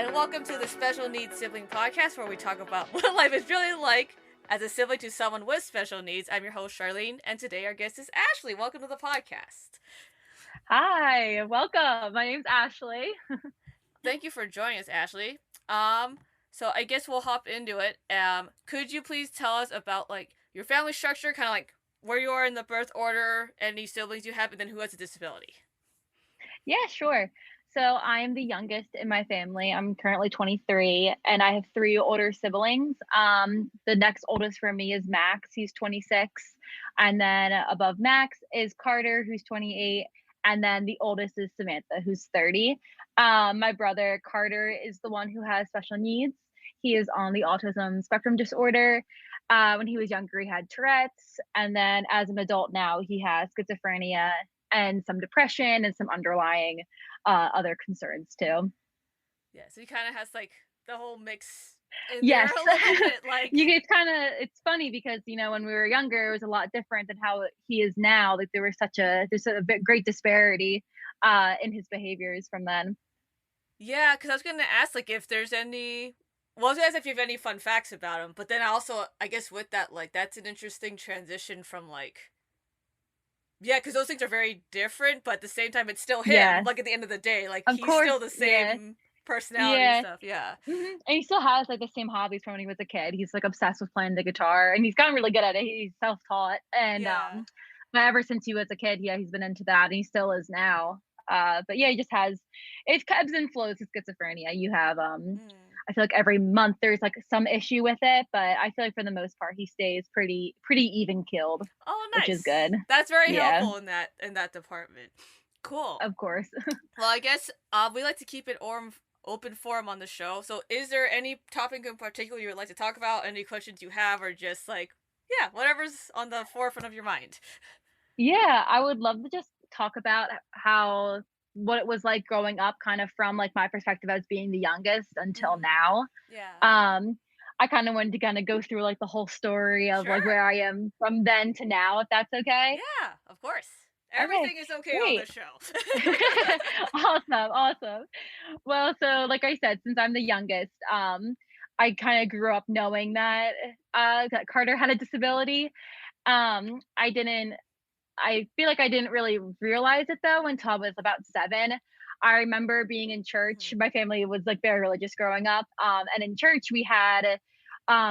and welcome to the Special Needs Sibling Podcast, where we talk about what life is really like as a sibling to someone with special needs. I'm your host, Charlene, and today our guest is Ashley. Welcome to the podcast. Hi, welcome. My name's Ashley. Thank you for joining us, Ashley. So I guess we'll hop into it. Could you please tell us about like your family structure, kind of like where you are in the birth order, any siblings you have, and then who has a disability? Yeah, sure. So I'm the youngest in my family. I'm currently 23 and I have three older siblings. The next oldest for me is Max, he's 26. And then above Max is Carter, who's 28. And then the oldest is Samantha, who's 30. My brother Carter is the one who has special needs. He is on the autism spectrum disorder. When he was younger, he had Tourette's. And then as an adult now, he has schizophrenia and some depression and some underlying other concerns too. Yeah, so he kind of has like the whole mix in there Yes. a little bit. Like, It's funny because when we were younger, it was a lot different than how he is now. Like there's a great disparity in his behaviors from then. yeah, because I was gonna ask like if there's any. Well, I was gonna ask if you have any fun facts about him, but then also I guess with that, like that's an interesting transition from like. Yeah, because those things are very different, but at the same time, it's still him. Yeah, Like at the end of the day, like of he's course. still the Yeah, same personality and yeah. stuff. Yeah, And he still has like the same hobbies from when he was a kid. He's like obsessed with playing the guitar, and he's gotten really good at it. He's self-taught, and yeah. but ever since he was a kid, yeah, he's been into that, and he still is now. But yeah, he just has it ebbs and flows with schizophrenia. You have Mm. I feel like every month there's like some issue with it, but I feel like for the most part he stays pretty even killed, Oh, which is nice. good. That's very Yeah, helpful in that department. Cool. of course. Well, I guess we like to keep it open forum on the show. So, is there any topic in particular you would like to talk about? Any questions you have, or just like, yeah, whatever's on the forefront of your mind? Yeah, I would love to just talk about how what it was like growing up kind of from like my perspective as being the youngest until Mm-hmm. now. Yeah. Um, I kind of wanted to kind of go through like the whole story of like Sure. where I am from then to now, if that's okay. Yeah, of course. Okay, Everything is okay on great. this show. Awesome, awesome. Well, so like I said, since I'm the youngest, I kind of grew up knowing that Carter had a disability. I didn't I feel like I didn't really realize it though until I was about 7. I remember being in church. Mhm. My family was like very religious growing up. And in church we had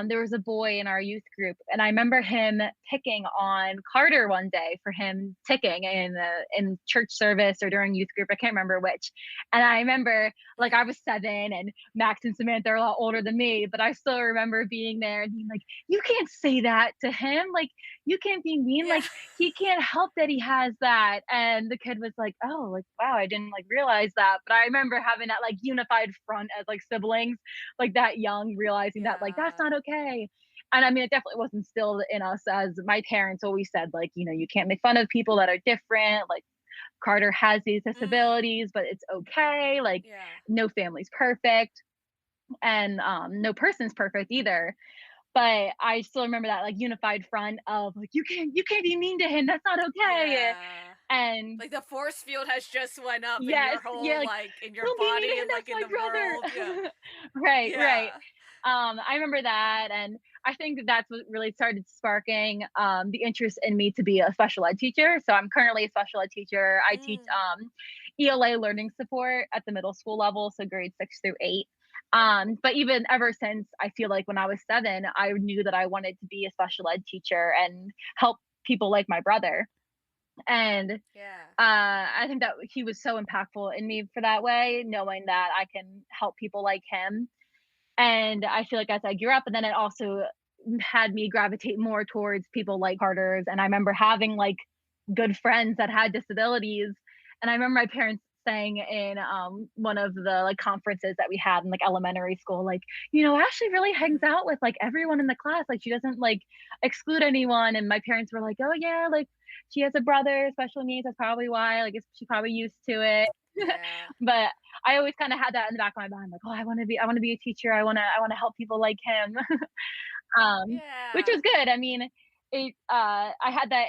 there was a boy in our youth group, and I remember him picking on Carter one day for him ticking in church service or during youth group. I can't remember which. And I remember like I was 7, and Max and Samantha are a lot older than me, but I still remember being there and being like, "You can't say that to him. Like, you can't be mean. Yeah. Like, he can't help that he has that." And the kid was like, "Oh, like wow, I didn't like realize that." But I remember having that like unified front as like siblings, like that young, realizing that like that's Yeah. not okay. And I mean, it definitely wasn't instilled in us, as my parents always said, like, you can't make fun of people that are different. Like, Carter has these Mm. disabilities, but it's okay. Like, Yeah. no family's perfect, and no person's perfect either. But I still remember that like unified front of like, you can't be mean to him. That's not okay. Yeah. And Like the force field has just went up in yes, your yeah, whole like, like in your don't be mean to body him. and like That's in my the world. Yeah. brother. Right, right. Yeah. I remember that, and I think that's what really started sparking the interest in me to be a special ed teacher. So I'm currently a special ed teacher. I teach Mm. ELA learning support at the middle school level, so grades 6 through 8. Oh. But even ever since, I feel like when I was 7, I knew that I wanted to be a special ed teacher and help people like my brother. And Yeah. I think that he was so impactful in me for that way, knowing that I can help people like him. And I feel like as I grew up, and then it also had me gravitate more towards people like Carter's. And I remember having like good friends that had disabilities. And I remember my parents saying in one of the like conferences that we had in like elementary school, like, Ashley really hangs Mm. out with like everyone in the class. Like, she doesn't like exclude anyone. And my parents were like, oh yeah, like she has a brother, special needs. That's probably why. Like, she's probably used to it. Yeah. But I always kind of had that in the back of my mind, like, oh, I want to be a teacher. I want to help people like him. Which Yeah. was good. I mean, I had that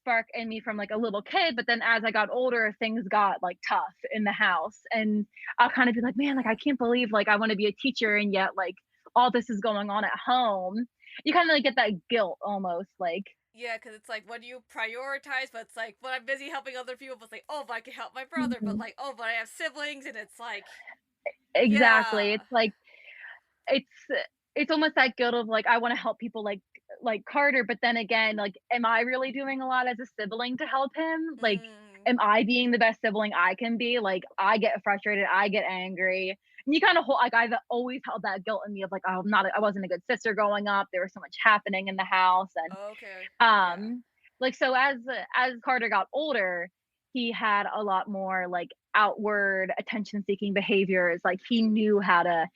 spark in me from like a little kid, but then as I got older, things got like tough in the house, and I'll kind of be like, man, like I can't believe like I want to be a teacher, and yet like all this is going on at home. You kind of like get that guilt almost, like Yeah, because it's like when you prioritize, but it's like when I'm busy helping other people, but it's like, oh, but I can help my brother, but mhm. like, oh, but I have siblings, and it's like, Exactly. yeah. It's like it's it's almost that guilt of like I want to help people like Carter, but then again, like am I really doing a lot as a sibling to help him? Like Mm, am I being the best sibling I can be? Like I get frustrated, I get angry. And you kind of hold like I've always held that guilt in me of like, oh, I wasn't a good sister growing up. There was so much happening in the house, and okay. Yeah. um, like, so as Carter got older, he had a lot more, like, outward attention-seeking behaviors, like, he knew how to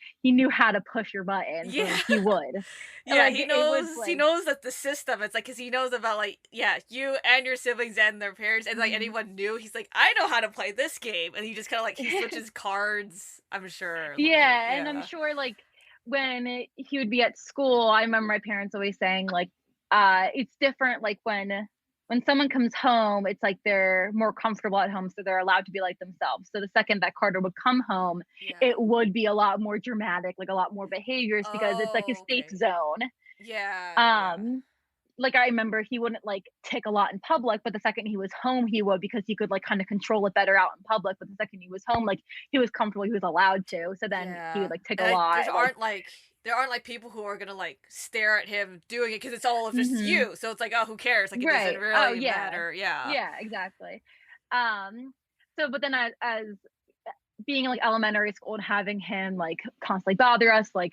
push your buttons, Yeah. like, he would. And, Yeah, like, it was he like knows that the system, it's like, cause he knows about, like, yeah, you and your siblings and their parents, and, like, mhm. anyone new, he's like, "I know how to play this game," and he just kinda, like, he switches cards, I'm sure, like, Yeah, and I'm yeah. sure, like, when he would be at school, I remember my parents always saying, like, it's different, like, when someone comes home, it's like they're more comfortable at home, so they're allowed to be like themselves. So the second that Carter would come home, Yeah. it would be a lot more dramatic, like, a lot more behaviors because it's like his Oh, safe okay. zone. Yeah, yeah. Um, like, I remember he wouldn't, like, tick a lot in public, but the second he was home, he would because he could, like, kinda control it better out in public, but the second he was home, like, he was comfortable, he was allowed to, so then he would, Yeah. like, tick a And, like, lot, like there aren't, like, people who are gonna, like, stare at him doing it because it's all of just mhm. you, so it's like, "Oh, who cares?" Like, it doesn't Right. Oh, really yeah. matter, yeah. Yeah, exactly. Um, so but then as being, like, elementary school and having him, like, constantly bother us, like,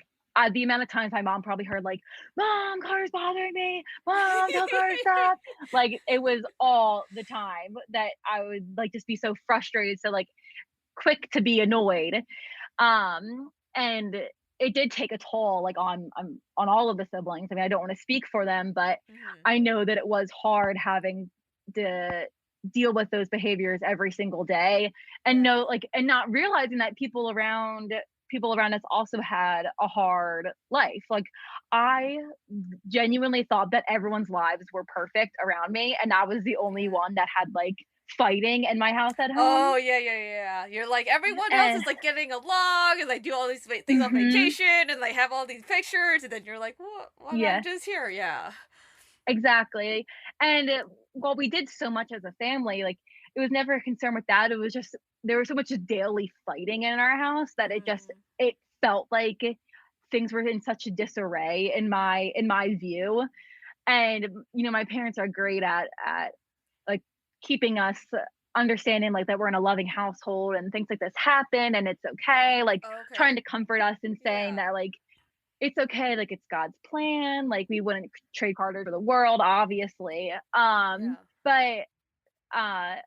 the amount of times my mom probably heard, like, "Mom, Carter's bothering me. Mom, tell Carter to stop." Like, it was all the time that I would, like, just be so frustrated, so, like, quick to be annoyed. And it did take a toll, like, on all of the siblings. I mean, I don't wanna speak for them, but Mhm. I know that it was hard having to deal with those behaviors every single day, and Yeah. and not realizing that people around us also had a hard life. Like, I genuinely thought that everyone's lives were perfect around me, and I was the only Yeah. one that had, like, fighting in my house at home, Oh, yeah, yeah, yeah. You're like, everyone else and is, like, getting along, and they do all these things on mhm. vacation, and they have all these pictures, and then you're like, what I'm Yeah, just here?" Yeah. exactly. And while we did so much as a family, like it was never a concern with that. It was just there was so much daily fighting in our house that Mhm. it felt like things were in such a disarray in my view. And my parents are great at like keeping us understanding like that we're in a loving household and things like this happen and it's okay. Like trying Okay. to comfort us and saying Yeah. that like it's okay, like, it's God's plan, like, we wouldn't trade Carter for the world, obviously, Yeah. but, uh,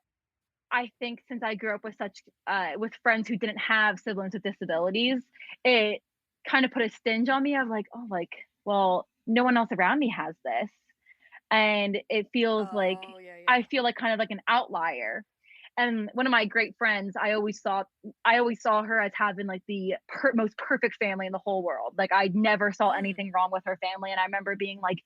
I think since I grew up with friends who didn't have siblings with disabilities, it kinda put a stinge on me of, like, "Oh, like, well, no one else around me has this," and it feels like Oh, yeah, I yeah. feel like kind of like an outlier. And one of my great friends, I always saw her as having like the most perfect family in the whole world. Like I never saw Mm. anything wrong with her family, and I remember being like,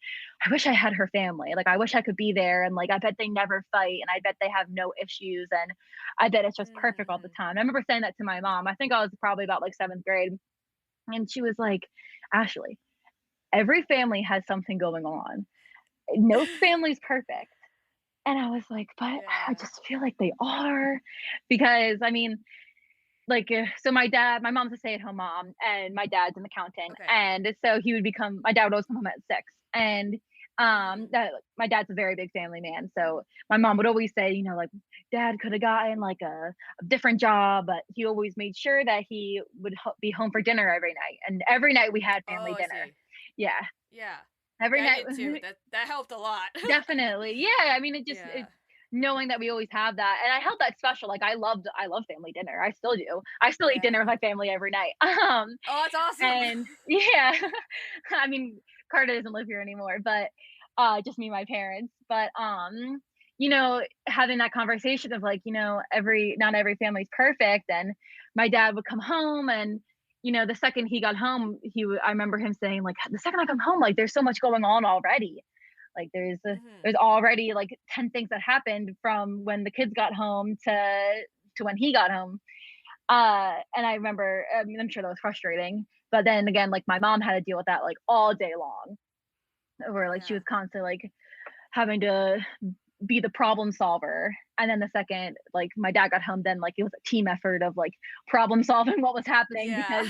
I wish I had her family. Like I wish I could be there, and like I bet they never fight, and I bet they have no issues, and I bet it's just perfect all the Mhm. time. I remember saying that to my mom. I think I was probably about like seventh grade, and she was like, Ashley, every family has something going on. No family's perfect. And I was like, "But I Yeah. just feel like they are." Because, I mean, like, so my mom's a stay-at-home mom, and my dad's an accountant, Okay. and so my dad would always come home at 6, and, Mhm. that my dad's a very big family man, so my mom would always say, like, "Dad coulda gotten, like, a different job," but he always made sure that he would be home for dinner every night, and every night we had Oh, family I dinner. see. Yeah, Yeah. every Yeah, I night. did too. That helped a lot. Definitely. Yeah, I mean, Yeah. knowing that we always have that, and I held that special, like, I love family dinner, I still do. I still eat dinner with Yeah. my family every night. Oh, that's awesome. And yeah, I mean, Carter doesn't live here anymore, but, just me and my parents, but, having that conversation of, like, every not every family's perfect, and my dad would come home and, the second he got home, I remember him saying, like, "The second I come home, like, there's so much going on already." Like Mhm. there's already like 10 things that happened from when the kids got home to when he got home. And I remember, I mean, I'm sure that was frustrating, but then again, like my mom had to deal with that like all day long, where like she Yeah. was constantly like having to be the problem solver. And then the second like my dad got home, then like it was a team effort of like problem solving what was happening, Yeah. because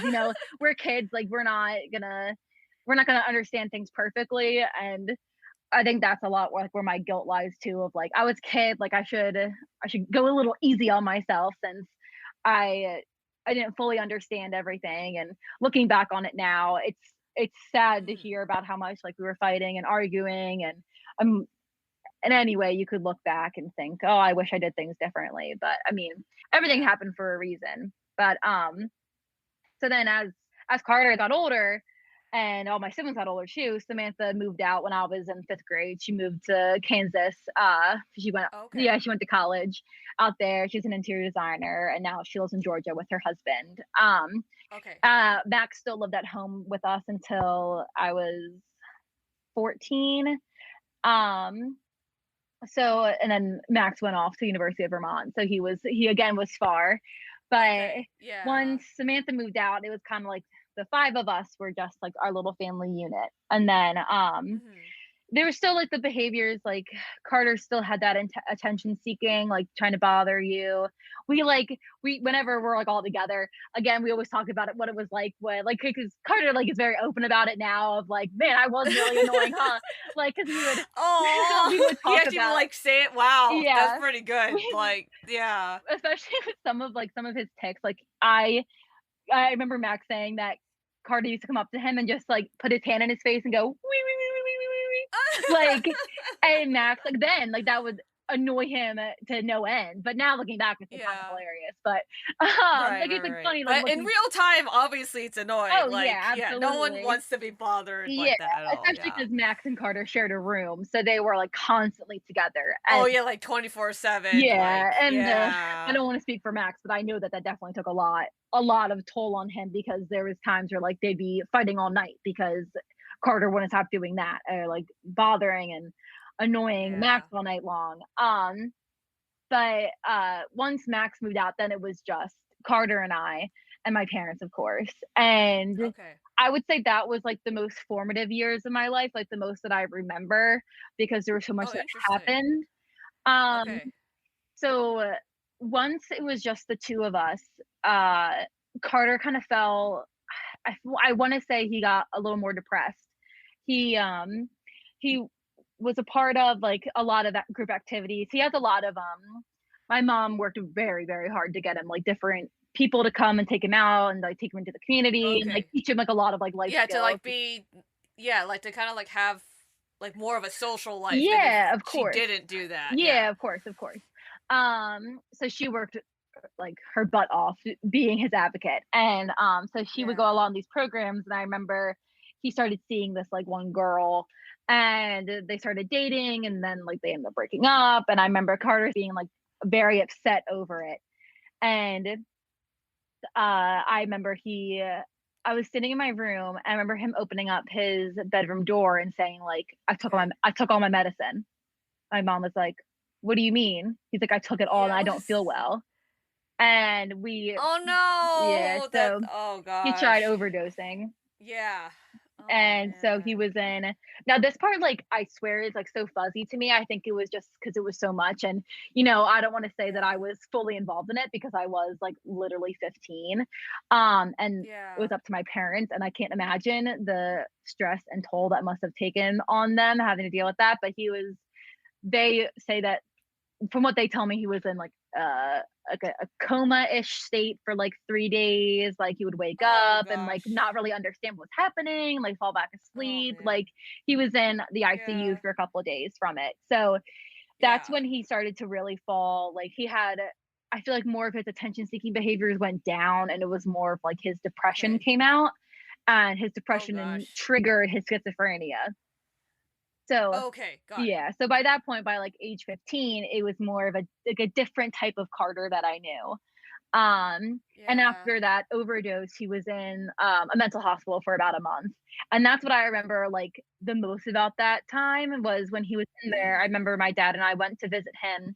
we're kids, like we're not gonna understand things perfectly. And I think that's a lot where my guilt lies too, of like I was a kid, like I should go a little easy on myself, since I I didn't fully understand everything. And looking back on it now, it's sad to Mhm. hear about how much like we were fighting and arguing. And um in any way you could look back and think, oh, I wish I did things differently. But I mean, everything Yeah. happened for a reason. But so then as Carter got older and all my siblings got older too, Samantha moved out when I was in 5th grade. She moved to Kansas. She went Okay. yeah, she went to college out there. She's an interior designer, and now she lives in Georgia with her husband. Okay. Max still lived at home with us until I was 14. Um, so and then Max went off to University of Vermont. So he again was far. But Okay. Yeah. once Samantha moved out, it was kind of like the five of us were just like our little family unit. And then Mhm. there was still like the behaviors, like Carter still had that attention seeking, like trying to bother you. We Yeah. whenever we're like all together again, we always talk about it, what it was like when like, because Carter like is very open about it now, of like, man, I was really annoying, huh? Like because we Oh, would he talk actually about, like say it. Wow, that's yeah, pretty good. we Like, yeah. especially with some of his ticks. Like I remember Max saying that Carter used to come up to him and just like put his hand in his face and go wee wee wee wee wee wee wee. Like, and Max, like then, like that would annoy him to no end. But now looking back, it's like kind of Yeah. hilarious. But Right, like right, it's like right. funny, like But in looking. real time, obviously, it's annoying. Oh Like, yeah, yeah, no one absolutely. wants to be bothered Yeah, like that at all. especially Yeah. because Max and Carter shared a room, so they were like constantly together. Oh And yeah, like 24/7. yeah, Like, and I yeah, don't want to speak for Max, but I know that that definitely took a lot of toll on him, because there was times where like they'd be fighting all night because Carter wouldn't stop doing that, or like bothering and annoying Max yeah. all night long. But once Max moved out, then it was just Carter and I and my parents, of course. And Okay. I would say that was like the most formative years of my life, like the most that I remember, because there was so much Oh, that interesting. happened. Um, Okay. so once it was just the two of us, uh, Carter kind of fell. I want to say he got a little more depressed. He was a part of like a lot of that group activities. He has a lot of my mom worked very very hard to get him like different people to come and take him out and like take him into the community and like Okay. teach him like a lot of like life Yeah, to skills. like be, yeah, like to kind of like have like more of a social life than if Yeah, of she course. didn't do that. Yeah, Yeah. of course, of course. So she worked like her butt off being his advocate. And so she would go Yeah. along these programs. And I remember he started seeing this like one girl, and they started dating, and then like they ended up breaking up. And I remember Carter being like very upset over it. And I remember I was sitting in my room. I remember him opening up his bedroom door and saying like, Okay. I took all my medicine. My mom was like, "What do you mean?" He's like, "I took it all and Yeah. I don't feel well." And Oh yeah, no. That. so Oh he tried gosh. overdosing. Yeah. Oh And so he man. was in, now this part, like, I swear is like so fuzzy to me. I think it was just because it was so much. And, I don't want to say that I Yeah. was fully involved in it, because I was like literally 15. And it was Yeah. up to my parents. And I can't imagine the stress and toll that must have taken on them having to deal with that. But they say that from what they tell me, he was in like a coma-ish state for like 3 days. Like he would wake Oh up and like gosh. not really understand what's happening, like fall back Oh asleep. Like man. he was in the ICU Yeah. for a couple of days from it. So that's Yeah. when he started to really fall. Like he had, I feel like more of his attention-seeking behaviors went down, and it was more of like his depression Okay. came out, and his Oh depression and gosh. triggered his schizophrenia. So Okay. Got it. yeah, so by that point, by like age 15, it was more of a like a different type of Carter that I knew. And Yeah. after that overdose, he was in a mental hospital for about a month. And that's what I remember like the most about that time was when he was in there. I remember my dad and I went to visit him,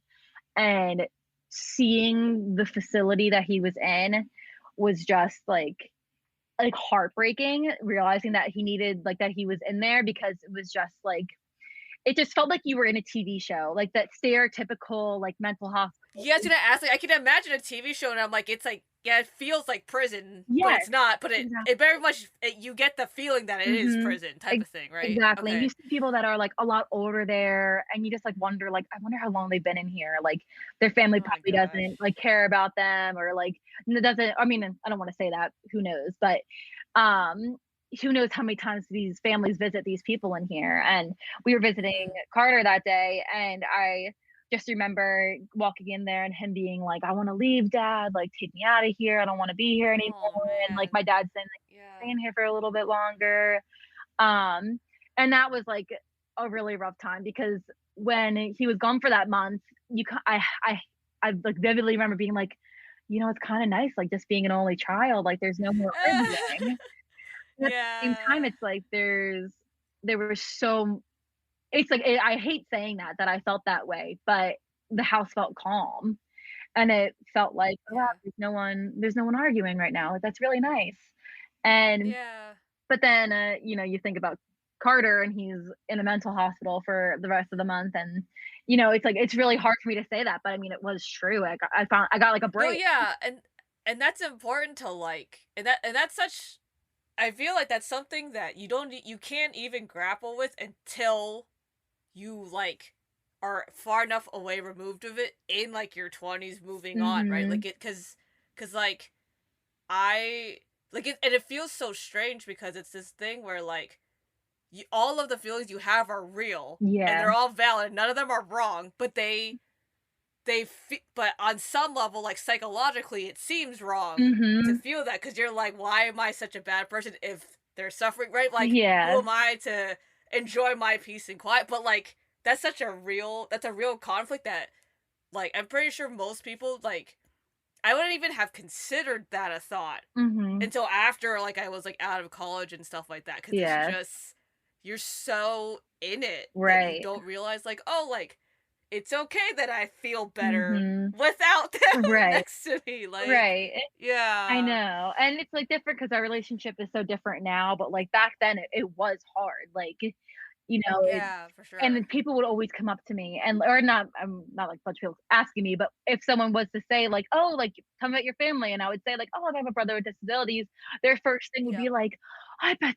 and seeing the facility that he was in was just like heartbreaking, realizing that he needed like that he was in there, because it was just like it just felt like you were in a TV show, like that stereotypical like mental hospital. Yeah, I was gonna ask, like, I can imagine a TV show, and I'm like, it's like, yeah, it feels like prison, but Yes, it's not. But it exactly. very much you get the feeling that it is Mhm. prison type Ex of thing, right? Exactly, and you Okay. see people that are, like, a lot older there, and you just, like, wonder, like, "I wonder how long they've been in here." Like, their family Oh my probably gosh. doesn't, like, care about them, or, like, doesn't I mean, I don't wanna say that, who knows, but, um, who knows how many times these families visit these people in here, and we were visiting Hmm. Carter that day, and I just remember walking in there and him being like, "I wanna leave, dad, like, take me out of here, I don't wanna be here Oh anymore," and, like, man. my dad saying, like, "Stay Yeah. in here for a little bit longer." Um, and that was, like, a really rough time, because when he was gone for that month, you ca I, like, vividly remember being like, "You know, it's kinda nice, like, just being an only child, like, there's no more arguing." And at the same time, Yeah. it's like there was so it's like, I hate saying that, that I felt that way, but the house felt calm, and it felt like, "Oh, wow, Yeah. there's no one arguing right now, that's really nice." And Yeah. but then, you think about Carter, and he's in a mental hospital for the rest of the month, and, it's like it's really Mhm. hard for me to say that, but I mean, it was true. I got, like, a No, break. yeah, and that's important to like, and that's such. I feel like that's something that you can't even grapple with until you like are far enough away removed of it in like your 20s moving on, right? Mhm. Like it cuz like I like it, and it feels so strange because it's this thing where like all of the feelings you have are real and Yeah. they're all valid. None of them are wrong, but but on some level, like psychologically it seems wrong to Mhm. feel that because you're like, why am I such a bad person if they're suffering, right? Like, who Yeah. am I to enjoy my peace and quiet? But like, that's a real conflict that like I'm pretty sure most people like I wouldn't even have considered that a thought Mhm. until after like I was like out of college and stuff like that, because it's Yeah. just you're so in it that you Right. don't realize like, oh, like it's okay that I feel better Mhm. without them Right. next to me. Like, Right. I yeah. know, and it's, like, different because our relationship is so different now, but, like, back then, it was hard, like, it Yeah, for and sure. then people would always come up to me, and or not not like a bunch of people asking me, but if someone was to say like, "Oh, like, tell me about your family," and I would say like, "Oh, I have a brother with disabilities," their first thing would Yep. be like, I bet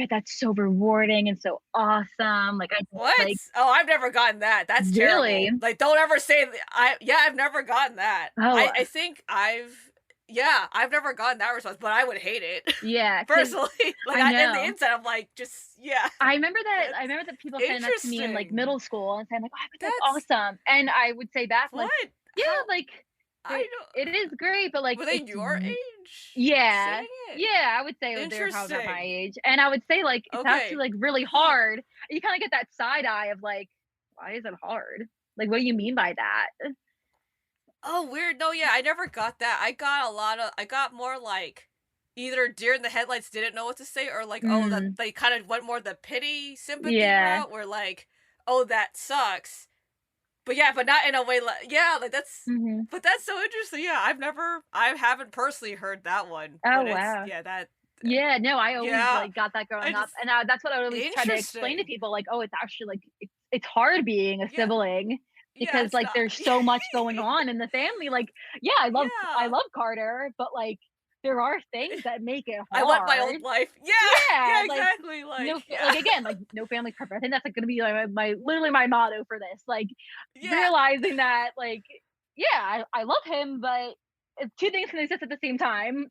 that's so rewarding and so awesome." Like, I just What? like Oh, I've never gotten that. That's really? terrible. Like, don't ever say yeah, I've never gotten that. Oh, I think I've never gotten that response, but I would hate it. yeah, 'cause Personally. Like I in the know. inside I'm like, just yeah. I That's remember that people saying that to me in, like, interesting. middle school and saying like, "Oh, I bet that's That's awesome." And I would say back like, what? "Yeah, How like, I it is great, but, like, don't were they it's your age yeah. saying it? Yeah, I would say they were probably about my Interesting. age, and I would say, like, it's actually, Okay. like, really Huh. hard. You kinda get that side eye of, like, "Why is it hard? Like, what do you mean by that?" Oh, weird. No, yeah, I never got that. I got more like either deer in the headlights didn't know what to say, or like, oh, that Mm, they kind of went more the pity sympathy yeah. route where like, oh, that sucks. But yeah, but not in a way like, yeah, like Mhm. but that's so interesting. Yeah, I haven't personally heard that one, Oh, but it's wow. yeah, Yeah, no, I always, yeah, like, got that I growing up, just and, that's what I would always try to explain to interesting. people, like, "Oh, it's actually, like, it's hard being a Yeah, sibling yeah, because, it's like, not. there's so much going on in the family." Like, yeah, I Yeah, love Carter, but, like, there are things that make it I want my hard. old life. Yeah, Yeah, yeah, like, exactly. Like, yeah, like, again, like, no family's perfect. I think that's, like, gonna be, like, my literally my motto for this, like, yeah. realizing that, like, yeah, I love him, but, 2 things can exist at the same time.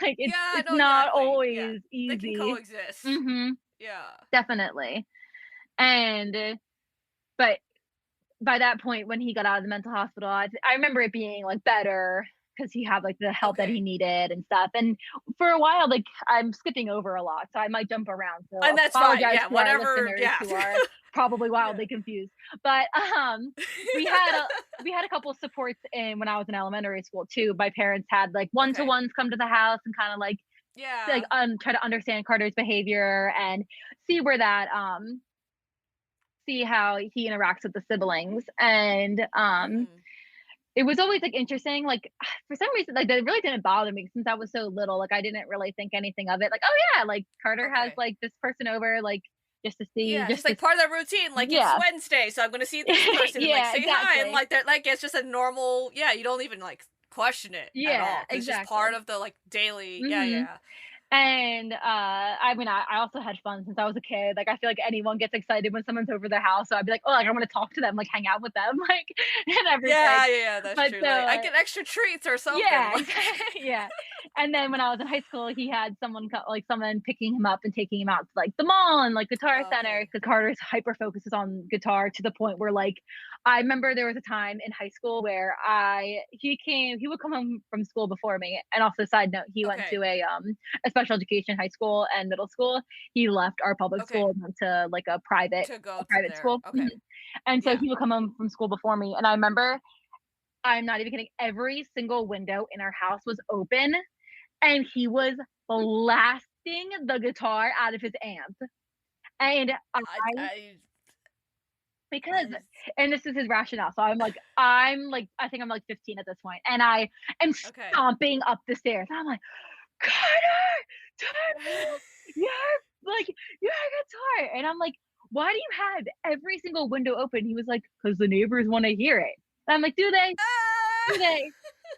Like, Yeah, it's no, not exactly. Yeah. always They can easy. coexist. Mhm, Yeah. definitely. And, but by that point, when he got out of the mental hospital, I remember it being, like, better because he had like the help that he Okay. needed and stuff. And for a while, like I'm skipping over a lot, so I might jump around. So And that's fine. apologize Yeah, to our whatever. listeners Yeah. who are probably Yeah. wildly confused. But we had a we had a couple supports in when I was in elementary school too. My parents had like one to Okay. ones come to the house and kind of like Yeah. try to understand Carter's behavior and see where that see how he interacts with the siblings. And Mhm. it was always like interesting. Like for some reason, like that really didn't bother me since I was so little. Like I didn't really think anything of it. Like, oh yeah, like Carter has Okay. like this person over, like just to see, Yeah, it's just just like to part of the routine. Like it's yeah, Wednesday, so I'm gonna see this person and like yeah, say hi, and exactly. like that, like it's just a normal. Yeah, you don't even like question it at Yeah, all because it's just part exactly. of the like daily. Yeah, hmm yeah. And I mean, I also had fun since I was a kid. Like I feel like anyone gets excited when someone's over their house. So I'd be like, oh, like I want to talk to them, like hang out with them, like and everything. Yeah, yeah, yeah, that's But true. Like I get extra treats or something. yeah, Like yeah. And then when I was in high school, he had like someone picking him up and taking him out to like the mall and like Guitar Center okay, because Carter's hyper focuses on guitar to the point where like I remember there was a time in high school where he would come home from school before me. And also side note, he went to okay, a special education high school and middle school. He left our public school okay. and went to like To a go to private there. school. Okay. And so Yeah. he would come home from school before me. And I remember I'm not even kidding. Every single window in our house was open, and he was blasting the guitar out of his amp. And I I because there's and this is his rationale. So I'm like I think I'm like 15 at this point, and I am okay. stomping up the stairs. I'm like, Carter, turn off your your guitar. And I'm like, why do you have every single window open? He was like, because the neighbors want to hear it. And I'm like, do they? Ah! Do they?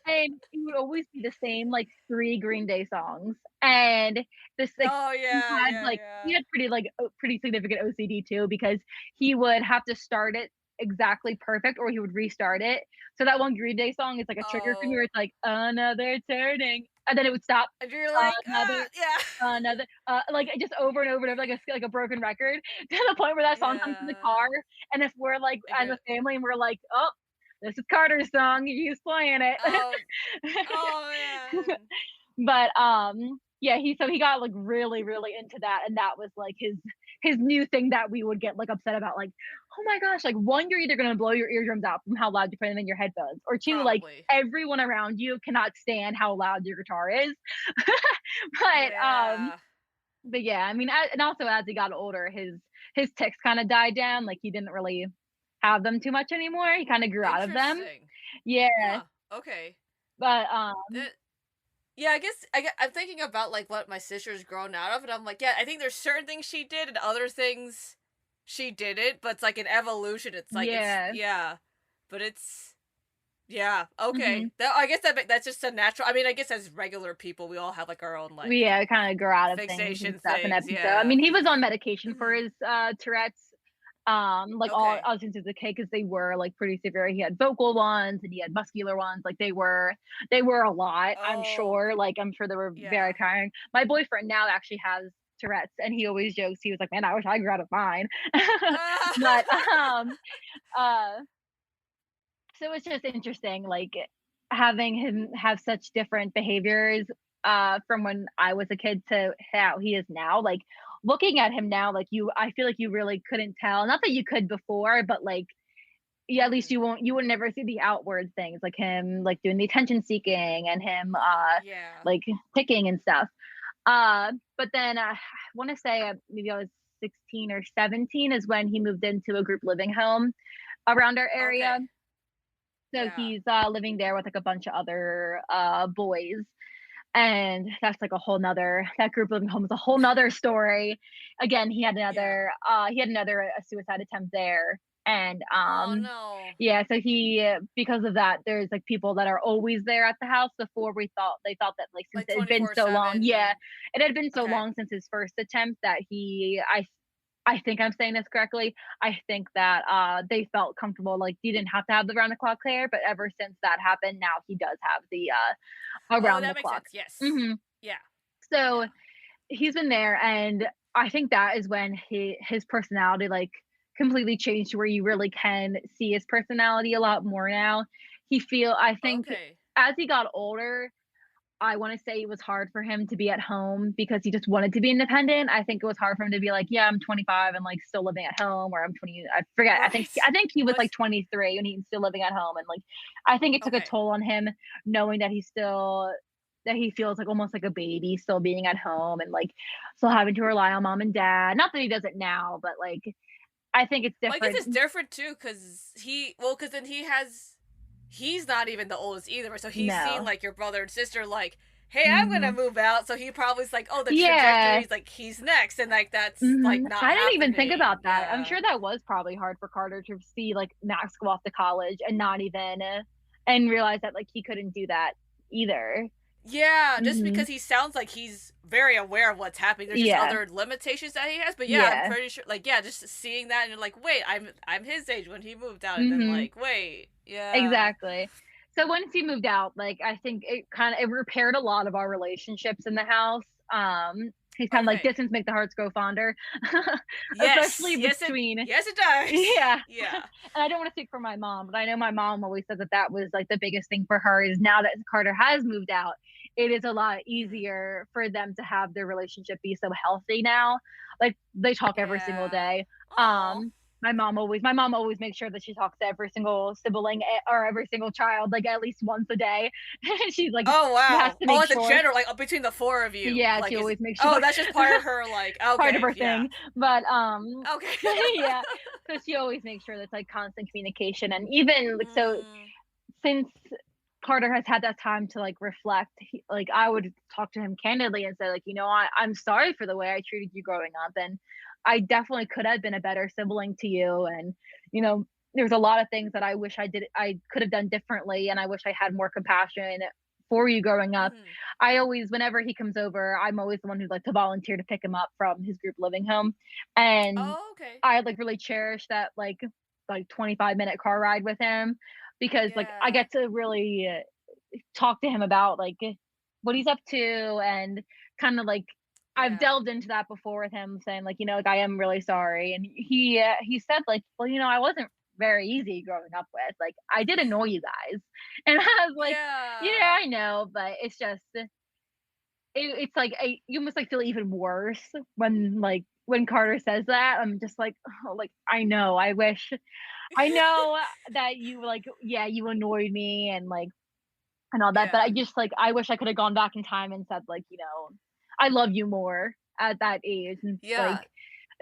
And it would always be the same, like, 3 Green Day songs, and this, like Oh yeah, yeah, he yeah. had pretty significant OCD too because he would have to start it exactly perfect or he would restart it. So that one Green Day song is like a trigger for me where Oh, it's like, "Another turning," and then it would stop, and you're like, "Another, yeah. another," like, just over and over and over like a broken record to the point where that song comes in the car, Yeah. and if we're, like, Like as a you're family and we're like, "Oh, this is Carter's song, he's playing it." oh oh man. But, yeah, he got, like, really, really into that, and that was, like, his new thing that we would get, like, upset about, like, "Oh my gosh," like, 1, you're either gonna blow your eardrums out from how loud you put them in your headphones, or 2, like, Probably. everyone around you cannot stand how loud your guitar is. But, Yeah. yeah, I mean, and also as he got older, his tics kinda died down, like, he didn't really have them too much anymore, he kinda grew out of them. Interesting. Yeah, Huh. Okay. but, That yeah, I guess I'm thinking about like what my sister's grown out of, and I'm like, yeah, I think there's certain things she did and other things she didn't, but it's like an evolution. It's like it's yeah, yeah, but it's yeah okay. mhm. That I guess that's just a natural. I mean, I guess as regular people, we all have like our own like Yeah, kinda grow out of things and fixation stuff and things. everything. So, I Yeah. mean, he was on medication for hmm his, Tourette's, like, Okay. all since he was a kid because they were, like, pretty severe. He had vocal ones and he had muscular ones, like, they were a lot, I'm Oh sure, like, I'm sure they were very yeah. tiring. My boyfriend now actually has Tourette's, and he always jokes, he was like, "Man, I wish I grew out of mine." But, uh so it's just interesting, like, having him have such different behaviors, from when I was a kid to how he is now, like, looking at him now, like, I feel like you really couldn't tell, not that you could before, but, like, yeah, at least hmm you would never see the outward things, like him, like, doing the attention seeking and him, Yeah. like, picking and stuff. But then, I wanna say, maybe I was 16 or 17 is when he moved into a group living home around our area. Okay. So Yeah. he's living there with like a bunch of other boys. And that's like a whole nother that group living home is a whole nother story. Again, Yeah. he had another suicide attempt there. And Oh no. yeah, so he because of that, there's like people that are always there at the house before they thought that like since Like it had been twenty so long, yeah, 4/7. it had been so Okay. long since his first attempt that I think I'm saying this correctly. I think that, they felt comfortable, like, he didn't have to have the round the clock care, but ever since that happened, now he does have the, Oh, around the that makes clock. sense. Yes. Mhm. Yeah. So, Yeah. he's been there, and I think that is when his personality, like, completely changed to where you really can see his personality a lot more now. I think Okay. as he got older, I wanna say it was hard for him to be at home because he just wanted to be independent. I think it was hard for him to be like, "Yeah, I'm 25 and, like, still living at home," or "I'm 20." I forget. Right. I think he was, like, Was 23 and he's still living at home, and, like, I think it took a okay. toll on him knowing that that he feels, like, almost like a baby still being at home and, like, still having to rely on mom and dad. Not that he does it now, but, like, I think it's Well, I guess different. it's different too, cause cause then he's not even the oldest either, so he's seen, No. like, your brother and sister, like, "Hey, I'm gonna Mhm. move out," so he probably is like, "Oh, the Yeah. trajectory is, like, he's next," and, like, that's, like, Mhm. not I didn't even think happening. about that. I'm Yeah. sure that was probably hard for Carter to see, like, Max go off to college and not even and realize that, like, he couldn't do that either. Yeah, just Mhm. because he sounds like he's very aware of what's happening. There's just Yeah. other limitations that he has, but yeah, I'm Yeah. pretty sure like, yeah, just seeing that and you're like, "Wait, I'm his age when he moved out," and then Mhm. like, "Wait." Yeah. Exactly. So once he moved out, like, I think it repaired a lot of our relationships in the house. He's kinda like, Okay. "Distance make the hearts grow fonder," Yes. especially between Yes, it does. yeah. Yeah. And I don't wanna speak for my mom, but I know my mom always said that that was, like, the biggest thing for her is now that Carter has moved out, it is a lot Mhm. easier for them to have their relationship be so healthy now. Like, they talk every single Yeah. day. Oh. My mom always makes sure that she talks to every single sibling, or every single child, like, at least once a day. She's like Oh, she has wow. to Oh, make as a sure. general, like, between the 4 of you, Yeah, she like, is always makes sure. oh, that's just part of her, like Part of okay, her yeah. thing. But, Okay. yeah, so she always makes sure there's, like, constant communication, and even, like, so Mm. since Carter has had that time to, like, reflect, like, I would talk to him candidly and say, like, "You know, I'm sorry for the way I treated you growing up, and I definitely could have been a better sibling to you, and, you know, there's a lot of things that I could have done differently, and I wish I had more compassion for you growing up." Mhm. I always whenever he comes over, I'm always the one who's, like, to volunteer to pick him up from his group living home, and Oh, okay. I, like, really cherish that, like, 25-minute car ride with him because, like, I Yeah. get to really, talk to him about, like, what he's up to and kinda, like, I've Yeah. delved into that before with him saying, like, like, "I am really sorry," and he said, like, "Well, I wasn't very easy growing up with, like, I did annoy you guys," and I was like, "Yeah, Yeah. I know, but it's just it's like you almost, like, feel even worse when Carter says that. I'm just like, "Oh, like, I know, I know that you, like, yeah, you annoyed me and all that, but I Yeah. just, like, I wish I coulda gone back in time and said, like, I love you more at that age," and, like, Yeah.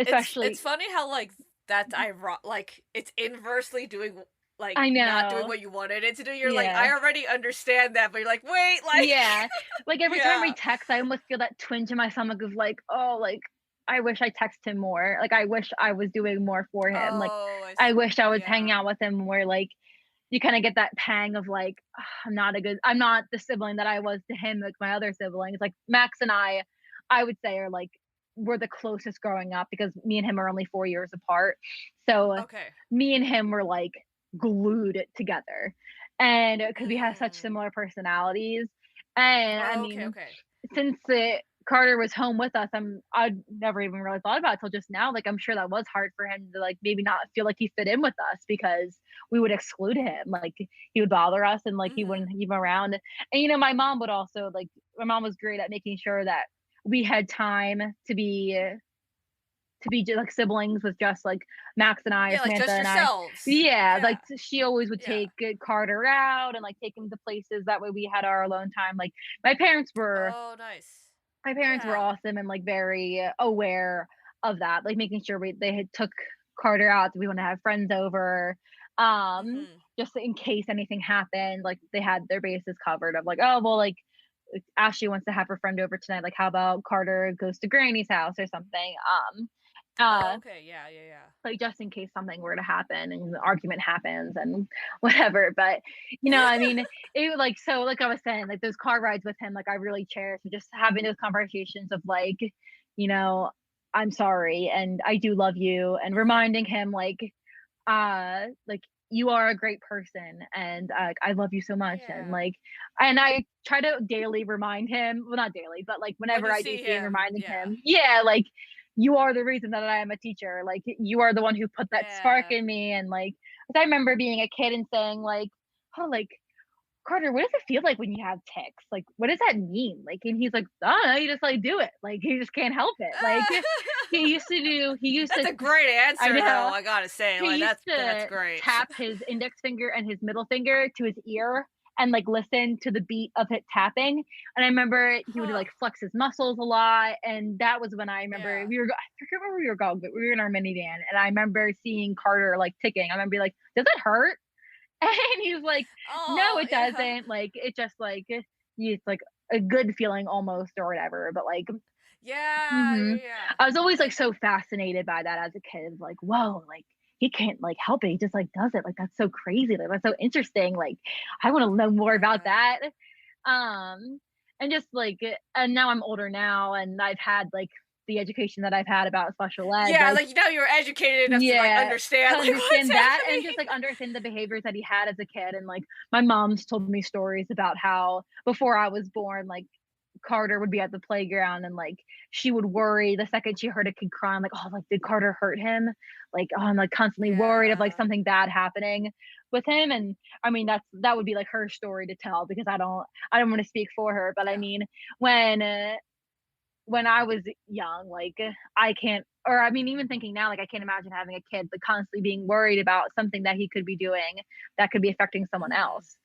It's especially funny how, like, that's like, it's inversely doing like, I not doing know. what you wanted it to do. You're like, Yeah. "I already understand that," but you're like, "Wait," like Yeah. Like, every time we yeah. text, I almost feel that twinge in my stomach of, like, "Oh, like, I wish I text him more." Like, I wish I was doing more for him. Like, Oh, I I see. wish I was hanging Yeah. out with him more, like, you kinda get that pang of, like, "Ugh, I'm not the sibling that I was to him, like my other siblings." Like, Max and I would say are, like we're the closest growing up because me and him are only 4 years apart. So, Okay. me and him were, like, glued together, and because we have such Mm. similar personalities, and, I Oh, okay, mean, okay. since, Carter was home with us, I'd never even really thought about it till just now, like, I'm sure that was hard for him to, like, maybe not feel like he fit in with us because we would exclude him, like, he would bother us and, like, he Mhm. wouldn't even around, and, my mom would also, like my mom was great at making sure that we had time to be just like siblings with just like Max and I or Yeah, like, Samantha just and I. yourselves. Yeah, Yeah. like she always would Yeah. take Carter out and like take him to places. That way we had our alone time. Like my parents were Oh, nice. my parents were Yeah. awesome and like very aware of that, like making sure they had took Carter out. We want to have friends over, Mhm. just in case anything happened. Like they had their bases covered of like, oh well, like Ashley wants to have her friend over tonight. Like, how about Carter goes to Granny's house or something? Oh, Uh, okay. Yeah, yeah, yeah. like just in case something were to happen and the argument happens and whatever. But I mean, it like so like I was saying, like those car rides with him, like I really cherish and just having those conversations of like, you know, I'm sorry and I do love you and Mhm. reminding him like you are a great person and I love you so much Yeah. and I try to daily remind him, well not daily, but like When whenever you I do see see him him, reminding yeah. him, yeah, like you are the reason that I am a teacher. Like you are the one who put that spark Yeah. in me and like 'cause I remember being a kid and saying like, oh like Carter, what does it feel like when you have tics? Like, what does that mean? Like, and he's like, I don't know, you just like do it. Like, you just can't help it. Like, he used That's to, a great I answer, though. know, I gotta say, he like used that's to great. tap his index finger and his middle finger to his ear and like listen to the beat of it tapping. And I remember he would Huh? like flex his muscles a lot. And that was when I remember Yeah. I forget where we were going, but we were in our minivan. And I remember seeing Carter like ticking. I remember being like, does it hurt? And he's like, no, Oh it yeah. doesn't. Like, it just like, it's like a good feeling almost or whatever. But like, Yeah. hmm, Yeah. Yeah. I was always like Like so fascinated by that as a kid. Like, whoa, like he can't like help it. He just like does it. Like, that's so crazy. Like, that's so interesting. Like, I want to know more about yeah. that. Um, and just like, and now I'm older now and I've had like the education that I've had about special ed. Yeah. Like, Like you're educated enough to like yeah, to understand like what's understand that and just happening. like understand the behaviors that he had as a kid. And like my mom's told me stories about how before I was born, like Carter would be at the playground and like she would worry the second she heard a kid crying, like, oh, like did Carter hurt him? Like, oh, I'm like constantly worried of like Yeah. something bad happening with him. And I mean that would be like her story to tell because I don't want to speak for her, but I Yeah. mean when uh, when I was young, like I can't, or I mean, even thinking now, like I can't imagine having a kid, but constantly being worried about something that he could be doing that could be affecting someone Mhm. else.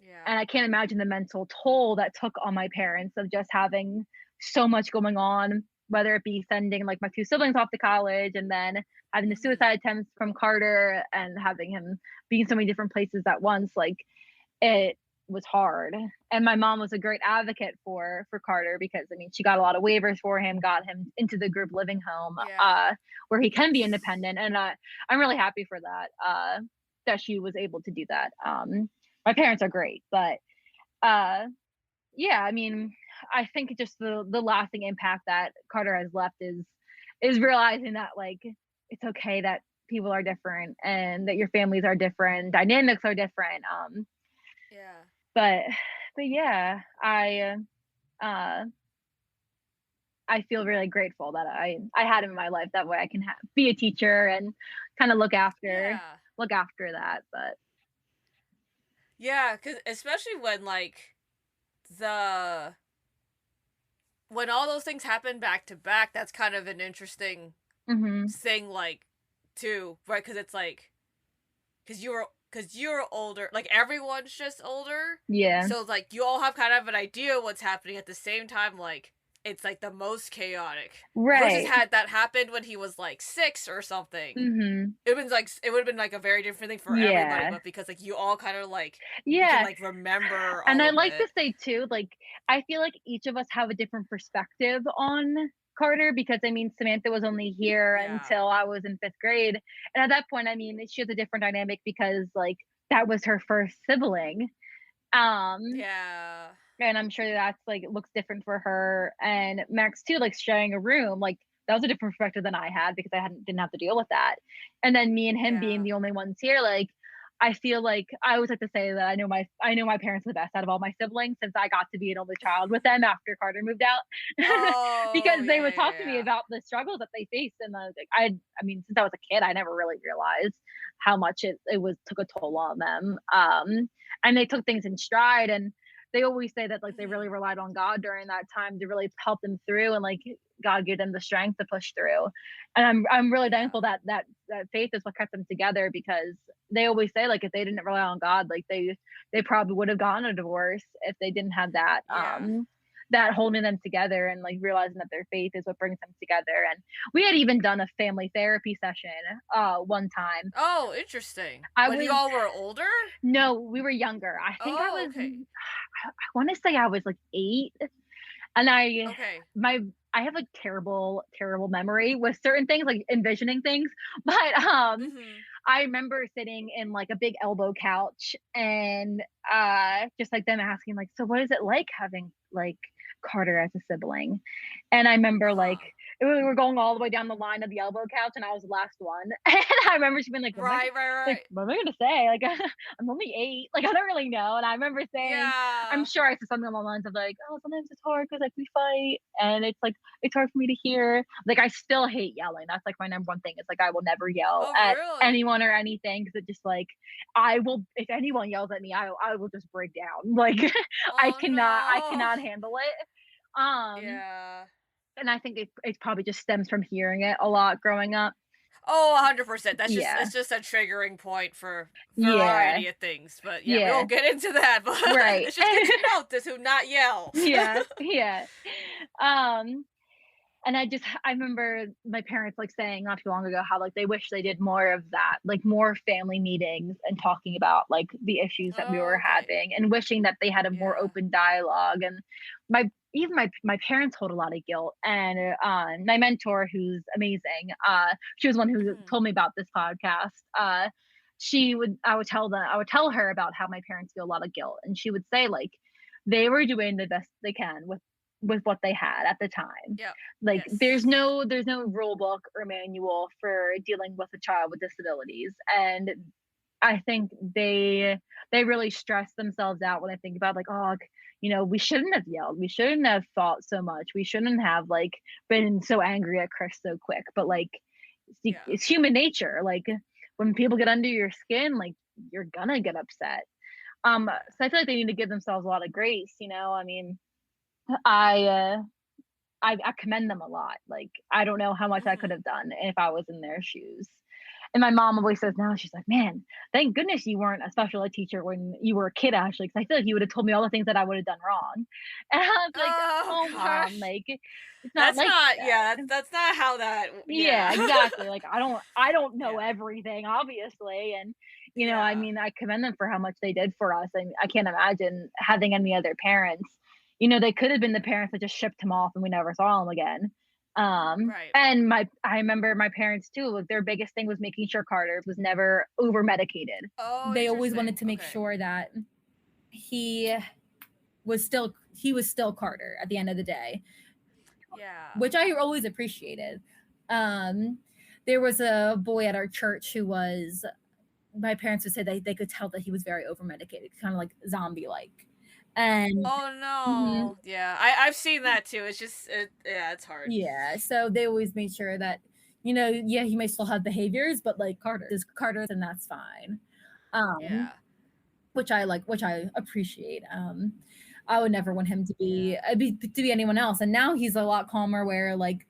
Yeah. And I can't imagine the mental toll that took on my parents of just having so much going on, whether it be sending like my two siblings off to college and then having the Mhm. suicide attempts from Carter and having him be in so many different places at once. Like it was hard. And my mom was a great advocate for Carter because I mean she got a lot of waivers for him, got him into the group living home Yeah. where he can be That's independent. And I'm really happy for that. That she was able to do that. My parents are great, but uh yeah, I mean, I think just the lasting impact that Carter has left is realizing that like it's okay that people are different and that your families are different, dynamics are different. yeah. But but yeah, uh I feel really grateful that I had him in my life. That way I can be a teacher and kind of Yeah. look after that. But Yeah, cuz especially when like the when all those things happen back to back, that's kind of an interesting hmm, thing like too, right? Cuz it's like cuz you're older, like everyone's just older. yeah, So like you all have kind of an idea what's happening at the same time like it's like the most chaotic. Versus right, had that happened when he was like 6 or something. hmm, It would have been like a very different thing for everybody, yeah, but because like you all kind of like you can yeah. like remember And all I of like to it. say too, like I feel like each of us have a different perspective on Carter because I mean Samantha was only here Yeah. until I was in fifth grade. And at that point, I mean, she has a different dynamic because like that was her first sibling. Um, Yeah. and I'm sure that's like it looks different for her. And Max too, like sharing a room, like that was a different perspective than I had because I didn't have to deal with that. And then me and him being Yeah. the only ones here, like I feel like I always like to say that I know my parents the best out of all my siblings since I got to be an only child with them after Carter moved out. Oh, Because they yeah, would yeah, talk to me yeah. about the struggles that they faced and like, I mean since I was a kid I never really realized how much it was took a toll on them. And they took things in stride and they always say that like they really Mhm. relied on God during that time to really help them through and like God gave them the strength to push through. And I'm really Yeah. thankful that that faith is what kept them together because they always say like if they didn't rely on God, like they probably would have gotten a divorce if they didn't have that Yeah. that holding them together and like realizing that their faith is what brings them together. And we had even done a family therapy session one time. Oh, interesting. I When you was all were older? no, we were younger. I think I Oh, was okay. I want to say I was like 8 and Okay. my I have like terrible memory with certain things like envisioning things but Mhm. I remember sitting in like a big elbow couch and just like them asking like so what is it like having like Carter as a sibling and I remember like Uh-huh. we were going all the way down the line of the elbow couch, and I was the last one. And I remember she being like, Right, right, right. what am I gonna say? Like, I'm only 8. Like, I don't really know." And I remember saying, I'm Yeah. sure I said something along the lines of like, "Oh, sometimes it's hard because like we fight, and it's like it's hard for me to hear." Like, I still hate yelling. That's like my number one thing. It's like I will never yell Oh, at really? anyone or anything because it just like I will. If anyone yells at me, I will just break down. Like, Oh, I no. cannot handle it. Um, Yeah. and I think it probably just stems from hearing it a lot growing up. Oh, 100%. That's just Yeah. it's just a triggering point for Yeah. variety of things, but yeah, we Yeah. won't get into that, but Right. it's just good to know to not yell. Yeah. Yeah. Um, and I remember my parents, like, saying not too long ago how, like, they wish they did more of that, like, more family meetings and talking about, like, the issues that we Oh, were okay. having and wishing that they had a more Yeah. open dialogue, and my parents hold a lot of guilt, and, my mentor, who's amazing, she was one who Mhm. told me about this podcast, she would I would tell her about how my parents feel a lot of guilt, and she would say, like, they were doing the best they can with what they had at the time. Yep. Like, Yes. there's no rule book or manual for dealing with a child with disabilities, and I think they really stress themselves out when I think about, like, oh, we shouldn't have yelled, we shouldn't have fought so much, we shouldn't have like been so angry at Chris so quick. But like, Yeah. it's human nature. Like, when people get under your skin, like, you're gonna get upset. Yeah. So I feel like they need to give themselves a lot of grace. I mean, I uh I commend them a lot. Like, I don't know how much I could Mhm. have done if I was in their shoes. And my mom always says now, she's like, "Man, thank goodness you weren't a special ed teacher when you were a kid, Ashley, because I feel like you would have told me all the things that I would have done wrong." And I was like, Oh "Oh, mom, gosh. like, it's not That's like not yeah, that." that's not how that Yeah, yeah. exactly. Like, I don't know Yeah. everything, obviously. And I Yeah. mean, I commend them for how much they did for us. And I can't imagine having any other parents. They could have been the parents that just shipped him off and we never saw him again. Right. And I remember my parents too, like, their biggest thing was making sure Carter was never over medicated. Oh, They always wanted interesting. to make Okay. sure that he he was still Carter at the end of the day, Yeah. which I always appreciated. Um, there was a boy at our church who was my parents would say they could tell that he was very over medicated, kind of like zombie like, and Oh mhm, no. Yeah. I've seen that too. It's just yeah, it's hard. yeah, so they always made sure that yeah, he may still have behaviors, but like Carter is Carter, and that's fine. Um, Yeah. which I appreciate. I would never want him Yeah. to be anyone else. And now he's a lot calmer. Where like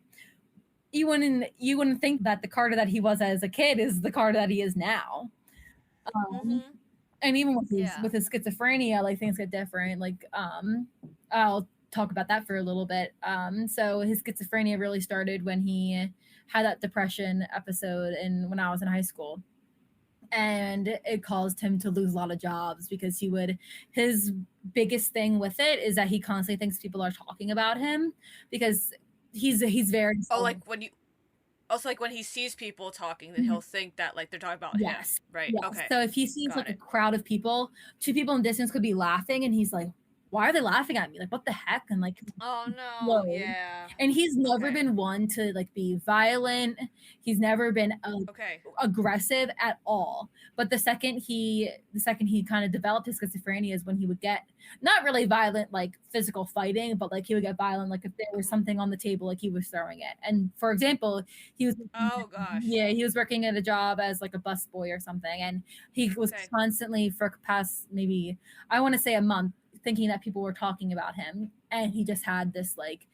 you wouldn't think that the Carter that he was as a kid is the Carter that he is now. Mhm. And even Yeah. with his schizophrenia, like things get different. Like I'll talk about that for a little bit. So his schizophrenia really started when he had that depression episode, and when I was in high school, and it caused him to lose a lot of jobs because his biggest thing with it is that he constantly thinks people are talking about him because he's very Oh, like when you also like when he sees people talking, then he'll think that like they're talking about him. yes, Right. yes. Okay. So if he sees Got like a it. crowd of people, two people in distance could be laughing, and he's like, "Why are they laughing at me? Like, what the heck?" And like, Oh no. explode. Yeah. And he's never Okay. been one to like be violent. He's never been Okay. aggressive at all. But the second he kind of developed his schizophrenia is when he would get not really violent like physical fighting, but like he would get violent like if there was Mhm. something on the table, like he was throwing it. And for example, he was Oh gosh. yeah, he was working at a job as like a bus boy or something, and he was Okay. constantly for past maybe I want to say a month thinking that people were talking about him, and he just had this like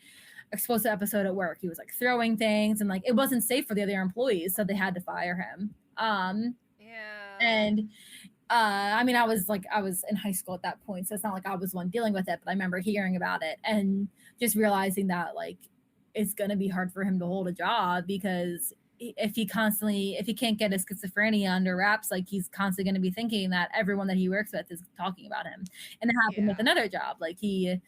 explosive episode at work. He was like throwing things, and like it wasn't safe for the other employees, so they had to fire him. Yeah. And I mean, I was in high school at that point, so it's not like I was one dealing with it, but I remember hearing about it and just realizing that like it's gonna be hard for him to hold a job because if he can't get his schizophrenia under wraps, like he's constantly going to be thinking that everyone that he works with is talking about him. And it happened with Yeah. another job. Like he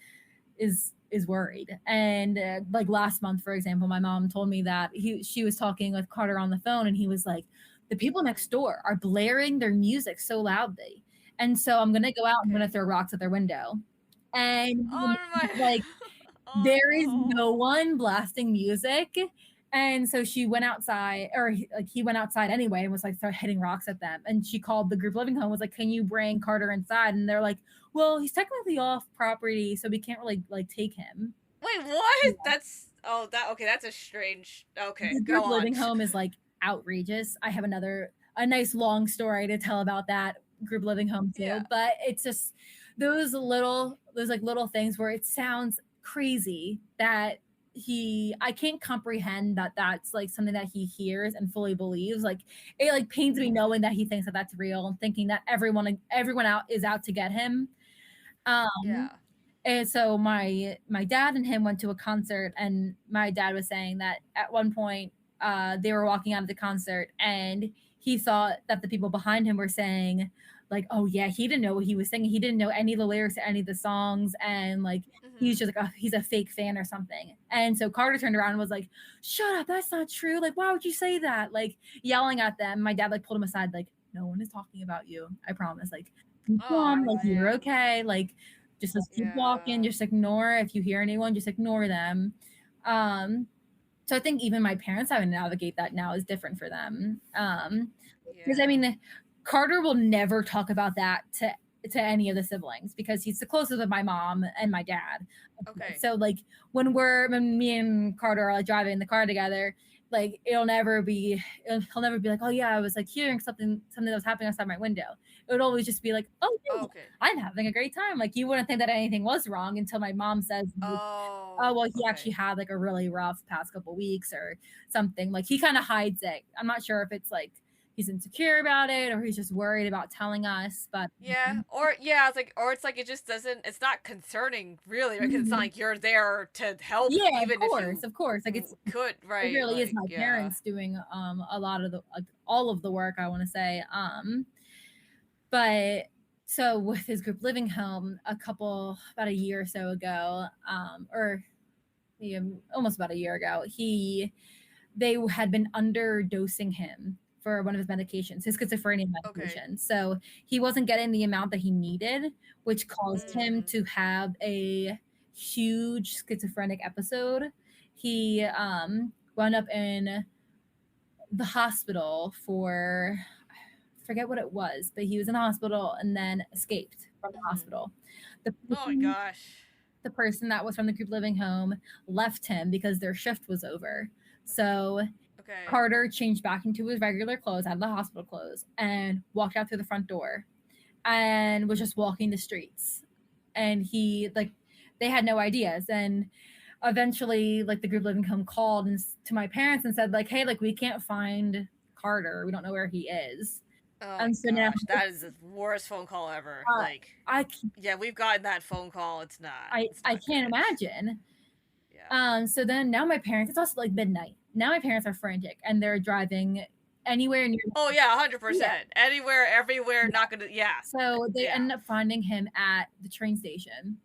is worried. And like last month, for example, my mom told me that she was talking with Carter on the phone, and he was like, "The people Mhm. next door are blaring their music so loudly, and so I'm gonna go out. I'm gonna Okay. throw rocks at their window." And Oh my. like Oh there is no no. one blasting music. And so she went outside, or he went outside anyway, and was like start hitting rocks at them. And she called the group living home, was like, "Can you bring Carter inside?" And they're like, "Well, he's technically off property, so we can't really like take him." Wait, what? Yeah. That's that okay, that's a strange. Okay, The go group on. living home is like outrageous. I have a nice long story to tell about that group living home Yeah. too, but it's just those like little things where it sounds crazy that I can't comprehend that that's like something that he hears and fully believes. Like it like pains me knowing that he thinks that that's real and thinking that everyone out is out to get him. um Yeah. and so my dad and him went to a concert, and my dad was saying that at one point they were walking out of the concert, and he thought that the people behind him were saying like, "Oh yeah, he didn't know what he was singing. He didn't know any of the lyrics to any of the songs, and like he's Mhm. just like he's a fake fan or something." And so Carter turned around and was like, "Shut up, that's not true. Like, why would you say that?" Like yelling at them. My dad like pulled him aside, like, "No one is talking about you. I promise. Like, be Oh calm. Like, you're man. okay. Like." Just keep walking, Yeah. just ignore if you hear anyone, just ignore them. Um, so I think even my parents having to navigate that now is different for them. Because I Yeah. mean, Carter will never talk about that to any of the siblings because he's the closest with my mom and my dad. Okay. So like when me and Carter are like driving in the car together, like he'll never be like, "Oh yeah, I was like hearing something that was happening outside my window." It would always just be like, "Oh yeah, Okay. I'm having a great time." Like you wouldn't think that anything was wrong until my mom says, like, "Oh Oh, well, he actually okay. had like a really rough past couple weeks or something." Like he kind of hides it. I'm not sure if it's like he's insecure about it or he's just worried about telling us, but Yeah, or yeah, it's like, or it's like it just doesn't. It's not concerning, really, because it's not Mhm. like you're there to help, Yeah, even if you of course. Like could, it right? really is Like, my yeah. parents doing a lot of the like, all of the work, I want to say. But so with his group living home about a year or so ago, or yeah, almost about a year ago, they had been underdosing him for one of his medications, his schizophrenia Okay. medication. So he wasn't getting the amount that he needed, which caused him Mm. to have a huge schizophrenic episode. He wound up in the hospital for I forget what it was, but he was in the hospital and then escaped from the Mhm. hospital. The Oh my person, gosh. the person that was from the group living home left him because their shift was over. So Okay. Carter changed back into his regular clothes, out of the hospital clothes, and walked out through the front door and was just walking the streets. And they had no ideas. And eventually, like the group living home called to my parents and said, like, "Hey, like we can't find Carter. We don't know where he is." Oh my And so now gosh, that is the worst phone call ever. uh, Like, I yeah, we've gotten that phone call. It's not. It's I not can't good. imagine. Yeah. So then now my parents, it's also like midnight. Now my parents are frantic and they're driving anywhere near. Oh yeah, Yeah. 100%. Anywhere, everywhere. Yeah. Not gonna. Yeah. So they Yeah. ended up finding him at the train station.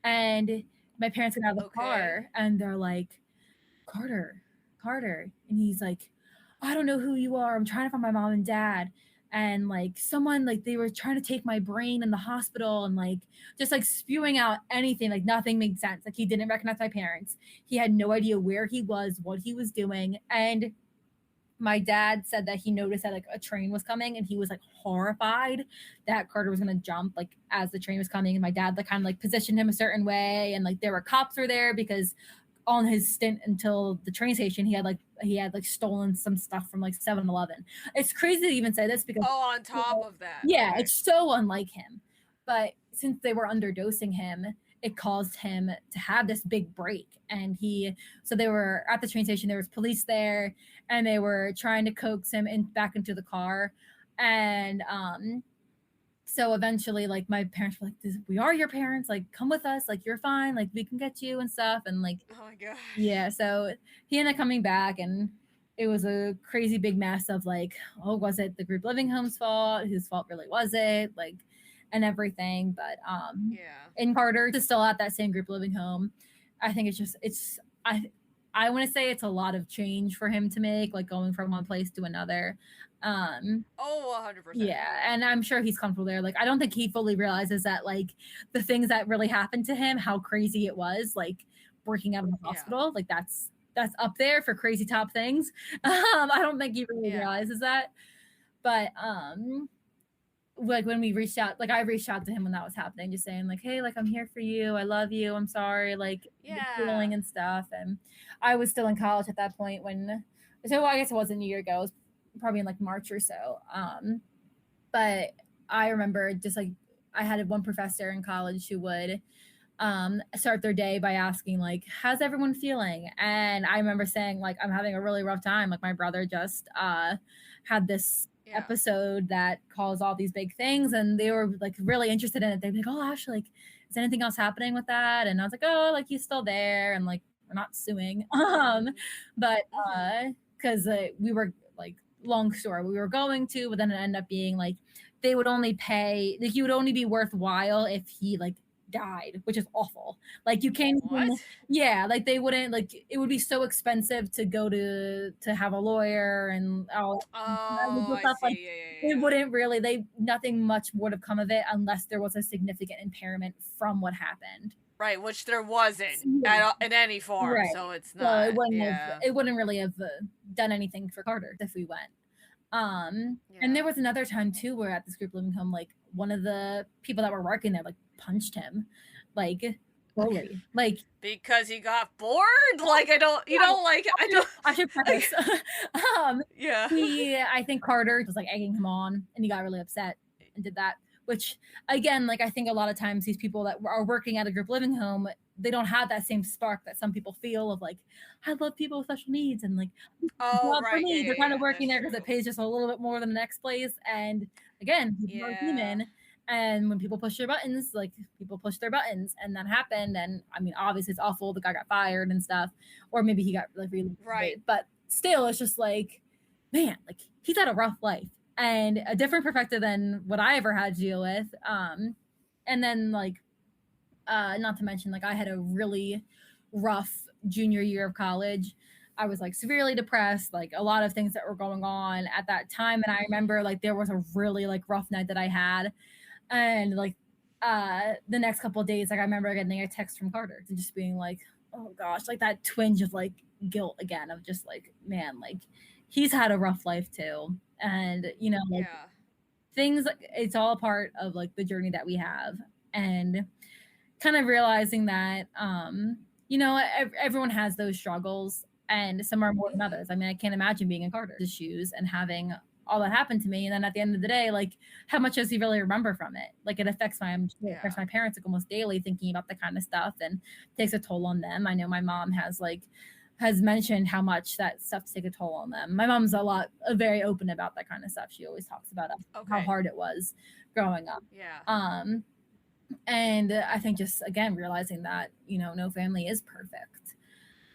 And my parents get out of the Okay. car and they're like, "Carter, Carter." And he's like, "I don't know who you are. I'm trying to find my mom and dad." And like someone like they were trying to take my brain in the hospital and like just like spewing out anything, like nothing made sense. Like he didn't recognize my parents. He had no idea where he was, what he was doing. And my dad said that he noticed that like a train was coming and he was like horrified that Carter was gonna jump like as the train was coming. And my dad like kind of like positioned him a certain way and like there were cops were there because on his stint until the train station he had like stolen some stuff from like 7-Eleven. It's crazy to even say this because Oh, on top of that. yeah, Okay. it's so unlike him. But since they were underdosing him, it caused him to have this big break. And so they were at the train station, there was police there, and they were trying to coax him back into the car. And so eventually, like, my parents were like, "We are your parents, like, come with us, like, you're fine, like, we can get you and stuff." And like, Oh my gosh. yeah, so he ended up coming back and it was a crazy big mess of like, oh, was it the group living home's fault? Whose fault really was it? Like, and everything. But Yeah. in Carter is still at that same group living home. I think I I want to say it's a lot of change for him to make, like going from one place to another. Um Oh, 100%. yeah, and I'm sure he's comfortable there. Like I don't think he fully realizes that like the things that really happened to him, how crazy it was. Like working out of the Yeah. hospital. Like that's up there for crazy top things. I don't think he really realizes that. But like when we reached out, like I reached out to him when that was happening, just saying like, hey, like I'm here for you, I love you, I'm sorry, like feeling and stuff. And I was still in college at that point when, so I guess it wasn't a year ago, it was probably in like March or so. But I remember just like I had one professor in college who would start their day by asking like, how's everyone feeling? And I remember saying like, I'm having a really rough time, like my brother just had this episode that caused all these big things, and they were like really interested in it. They'd be like, oh, actually, like, is anything else happening with that? And I was like, oh, like he's still there, and like we're not suing. But because we were like, long story, we were going to, but then it ended up being like they would only pay, like you would only be worthwhile if he like died, which is awful. Like you can't even, like they wouldn't, like it would be so expensive to go to have a lawyer and all stuff. Like it wouldn't really, nothing much would have come of it unless there was a significant impairment from what happened. Right, which there wasn't in any form, right. So it's not. So it wouldn't really have done anything for Carter if we went. And there was another time too where at this group living home, like one of the people that were working there like punched him, like bully, like because he got bored. Like I don't, you know, like I don't. I should preface. I think Carter was like egging him on, and he got really upset and did that. Which again, like I think a lot of times these people that are working at a group living home, they don't have that same spark that some people feel of like, I love people with special needs, and like, for me, they're kind of working there because it pays just a little bit more than the next place. And again, people are human, and when people push their buttons, like people push their buttons, and that happened. And I mean, obviously it's awful. The guy got fired and stuff, or maybe he got like really but still, it's just like, man, like he's had a rough life. And a different perspective than what I ever had to deal with. And then like, not to mention, like I had a really rough junior year of college. I was like severely depressed, like a lot of things that were going on at that time. And I remember like there was a really like rough night that I had. And like the next couple of days, like I remember getting a text from Carter and just being like, oh gosh, like that twinge of like guilt again of just like, man, like he's had a rough life too. And you know, like things, it's all a part of like the journey that we have, and kind of realizing that you know, everyone has those struggles, and some are more than others. I mean, I can't imagine being in Carter's shoes and having all that happen to me, and then at the end of the day, like how much does he really remember from it? Like it affects my parents like almost daily, thinking about the kind of stuff, and takes a toll on them. I know my mom has mentioned how much that stuff take a toll on them. My mom's very open about that kind of stuff. She always talks about how hard it was growing up. And I think just again realizing that, you know, no family is perfect.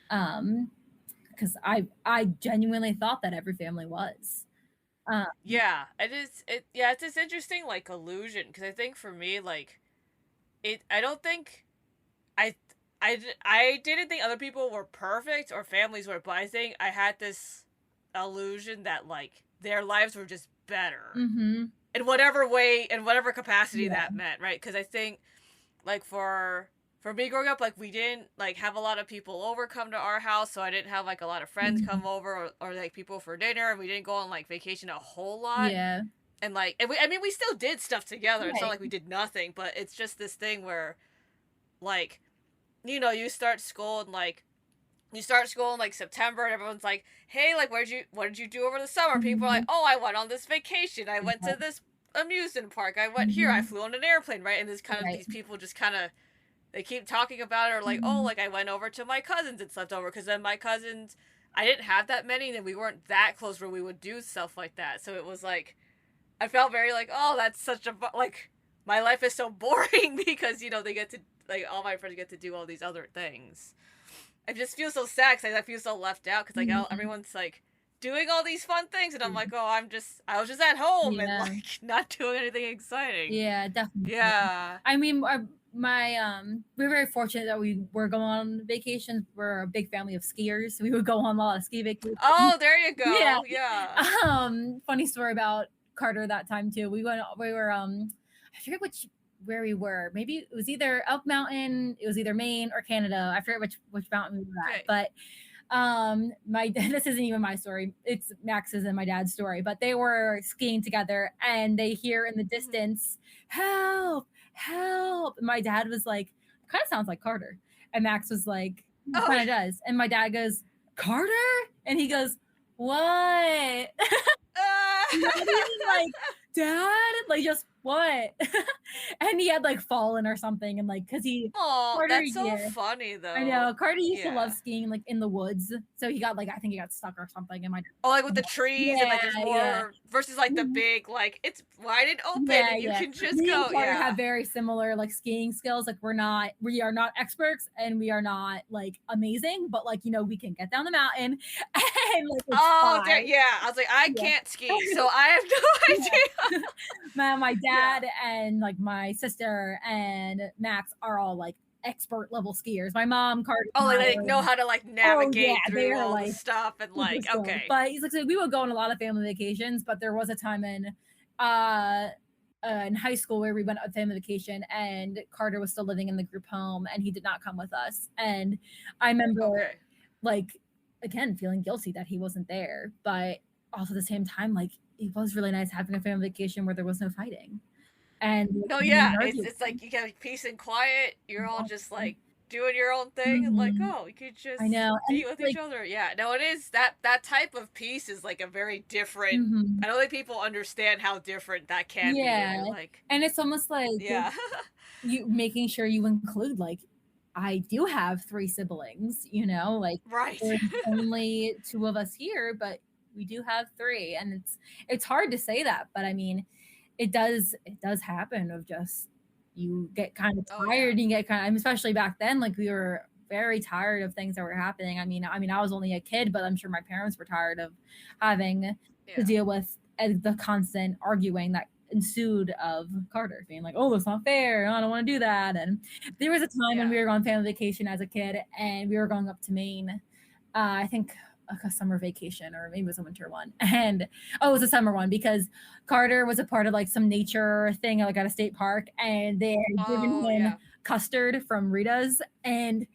Because I genuinely thought that every family was. It's this interesting like illusion, because I think for me, like I don't think I didn't think other people were perfect or families were, but I think I had this illusion that like their lives were just better in whatever way, in whatever capacity that meant, right? Because I think like for me growing up, like we didn't like have a lot of people over come to our house, so I didn't have like a lot of friends come over or like people for dinner, and we didn't go on like vacation a whole lot. And like, we still did stuff together. It's not like we did nothing, but it's just this thing where like, you know, you start school in like September, and everyone's like, hey, like what did you do over the summer? People are like, oh, I went on this vacation, I went to this amusement park, I went here, I flew on an airplane, right? And this kind of these people just kind of, they keep talking about it, or like, oh, like I went over to my cousins and slept over, because then my cousins, I didn't have that many, and we weren't that close where we would do stuff like that. So it was like, I felt very like, oh, that's such a, like, my life is so boring because, you know, they get to, like, all my friends get to do all these other things. I just feel so sad because I feel so left out, because like everyone's like doing all these fun things, and I'm like, oh, I was just at home and like not doing anything exciting. Yeah, definitely. Yeah. I mean, we're very fortunate that we were going on vacations. We're a big family of skiers, so we would go on a lot of ski vacations. Oh, there you go. Yeah. Funny story about Carter that time too. We were I forget which where we were. Maybe it was either Elk Mountain, it was either Maine or Canada. I forget which mountain we were at. Okay. But my this isn't even my story. It's Max's and my dad's story. But they were skiing together and they hear in the distance, help, help. And my dad was like, kind of sounds like Carter. And Max was like, kind of does. And my dad goes, Carter? And he goes, what? Like, Dad, like, just what? And he had like fallen or something, and like, because he, Carter, that's so funny though. I know Carter used to love skiing like in the woods, so he got like, I think he got stuck or something. And my like with the trees and like there's more versus like the big, like it's wide and open and you can just go. And Carter have very similar like skiing skills. Like we are not experts and we are not like amazing, but like, you know, we can get down the mountain and like, I was like, I can't ski, so I have no idea. My dad and like my sister and Max are all like expert level skiers. My mom, Carter, like know how to like navigate through all the stuff and like okay. But he's like, so we would go on a lot of family vacations, but there was a time in high school where we went on family vacation and Carter was still living in the group home and he did not come with us. And I remember like, again, feeling guilty that he wasn't there, but also at the same time, like, it was really nice having a family vacation where there was no fighting. And it's like you get peace and quiet. You're all just like doing your own thing and like, oh, you could just be with each other. Yeah, no, it is that type of peace is like a very different. I don't think people understand how different that can be. Like, and it's almost like you making sure you include like, I do have 3 siblings, you know, like there's only 2 of us here, but we do have 3, and it's hard to say that, but I mean, it does happen of just you get kind of tired and you get kind of, especially back then, like we were very tired of things that were happening. I mean, I was only a kid, but I'm sure my parents were tired of having to deal with the constant arguing that ensued of Carter being like, oh, it's not fair, I don't want to do that. And there was a time when we were on family vacation as a kid and we were going up to Maine, I think like a summer vacation or maybe it was a winter one, and it was a summer one because Carter was a part of like some nature thing like at a state park, and they had given him custard from Rita's, and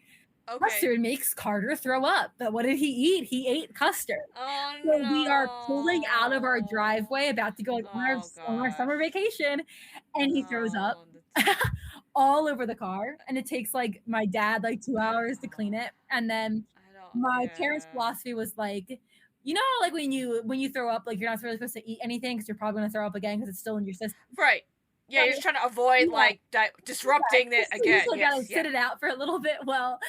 custard makes Carter throw up. But what did he eat? He ate custard. So we are pulling out of our driveway about to go on our summer vacation, and he throws up all over the car, and it takes like my dad like 2 hours to clean it. And then my parents' philosophy was like, you know, like when you throw up, like you're not really supposed to eat anything because you're probably going to throw up again because it's still in your system. Right. Yeah, you're just trying to avoid like disrupting it again. You gotta sit it out for a little bit. Well,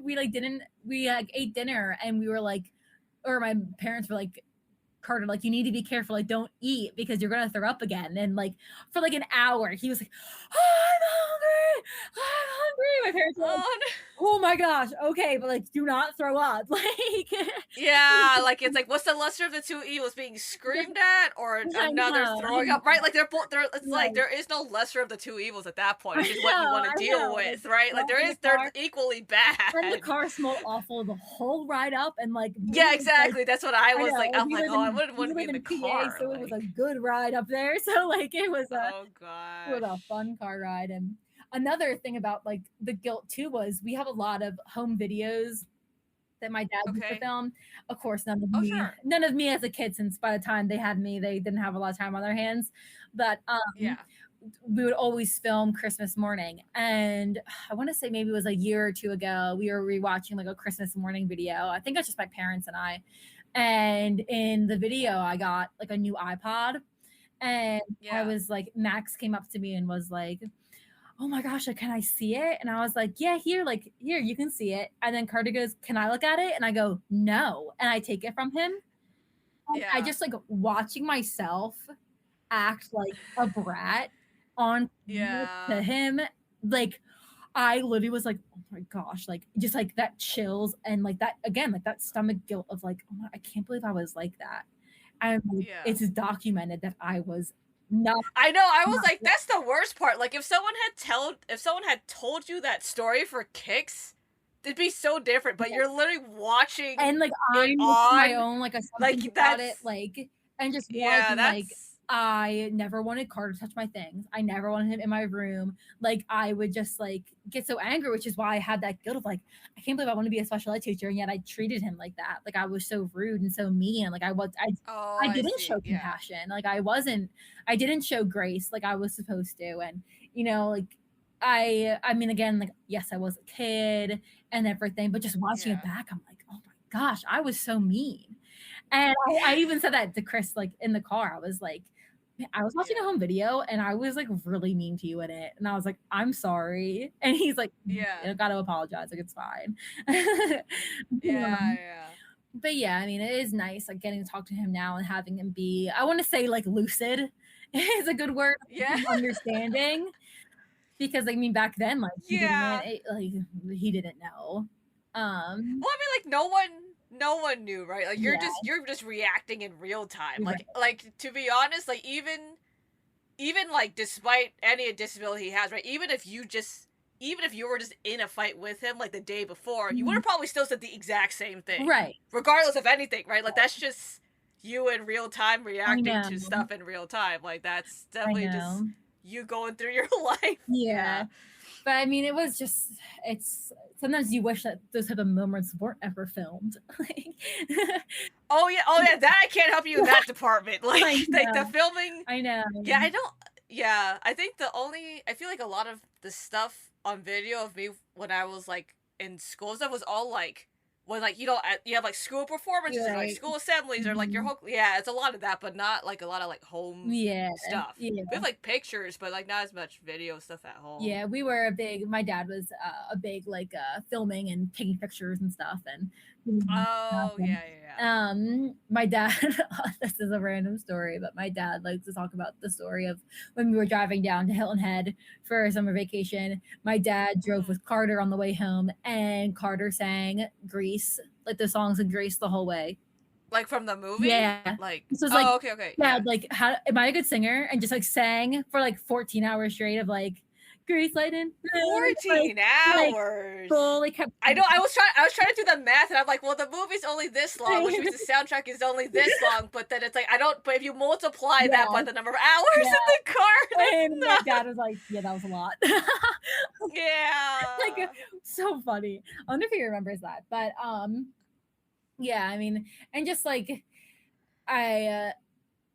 we ate dinner and we were like, or my parents were like, Carter, like, you need to be careful, like, don't eat because you're gonna throw up again. And like for like an hour he was like, oh, I'm hungry. My parents were like, oh my gosh, okay, but like do not throw up. Like like it's like, what's the lesser of the 2 evils, being screamed at or another throwing up, right? Like they're it's like there is no lesser of the 2 evils at that point, which is what you want to deal with, right? Like they're equally bad. And the car smelled awful the whole ride up, and like exactly, that's what I was like. I'm like, I wouldn't want to be in the car. So it was a good ride up there. So like it was a fun car ride. And another thing about like the guilt too was we have a lot of home videos that my dad used to film. Of course, none of me as a kid, since by the time they had me, they didn't have a lot of time on their hands. But we would always film Christmas morning. And I want to say maybe it was a year or 2 ago, we were rewatching like a Christmas morning video. I think it was just my parents and I. And in the video, I got like a new iPod. And I was like, Max came up to me and was like, oh my gosh, like, can I see it? And I was like, yeah, here, you can see it. And then Carter goes, can I look at it? And I go, no. And I take it from him. And I just like watching myself act like a brat on to him. Like, I literally was like, oh my gosh, like just like that chills and like that again, like that stomach guilt of like, oh my, I can't believe I was like that. And like, it's documented that I was not. I know. I was like, that's the worst part. Like if someone had told you that story for kicks, it'd be so different. But you're literally watching, and like I'm my own like assumptions about it, like and just like I never wanted Carter to touch my things. I never wanted him in my room. Like, I would just like get so angry, which is why I had that guilt of like, I can't believe I want to be a special ed teacher, and yet I treated him like that. Like, I was so rude and so mean. Like, Oh, I I didn't see. show Yeah. compassion. Like, I didn't show grace like I was supposed to. And, you know, like, I mean, again, like, yes, I was a kid and everything, but just watching it Yeah. back, I'm like, oh my gosh, I was so mean. And I even said that to Chris, like, in the car. I was like, I was watching a Yeah. home video and I was like really mean to you in it. And I was like, I'm sorry. And he's like, Yeah. I gotta apologize. Like, it's fine. Yeah. But yeah, I mean, it is nice like getting to talk to him now and having him be, I want to say like lucid is a good word. Yeah. Understanding. Because I mean, back then, like, Yeah. he didn't know. Well, I mean, like no one knew, right? Like you're just reacting in real time. Like to be honest, like even like despite any disability he has, right? Even if you were just in a fight with him like the day before, you would have probably still said the exact same thing, right? Regardless of anything, right? Like that's just you in real time reacting to stuff in real time. Like that's definitely just you going through your life. Yeah. But I mean, it's sometimes you wish that those type of moments weren't ever filmed. Oh yeah, that I can't help you in that department. Like the filming. I know. Yeah, I don't. Yeah, I think I feel like a lot of the stuff on video of me when I was like in school stuff was all like when like you have like school performances or like school assemblies or like your whole it's a lot of that, but not like a lot of like home stuff. We have like pictures, but like not as much video stuff at home. Yeah, we were my dad was a big like filming and taking pictures and stuff. And my dad, this is a random story, but my dad likes to talk about the story of when we were driving down to Hilton Head for a summer vacation. My dad drove with Carter on the way home, and Carter sang Grease, like the songs in Grease the whole way. Like from the movie? Yeah. Like, so it's like, okay. Yeah, like, how am I a good singer? And just like sang for like 14 hours straight of like Grease Lightning. 14 hours. Fully kept. I know. I was trying to do the math, and I'm like, well, the movie's only this long, which means the soundtrack is only this long. But then it's like but if you multiply that by the number of hours in the car, and my dad was like, yeah, that was a lot. Yeah. Like, so funny. I wonder if he remembers that. But yeah, I mean, and just like I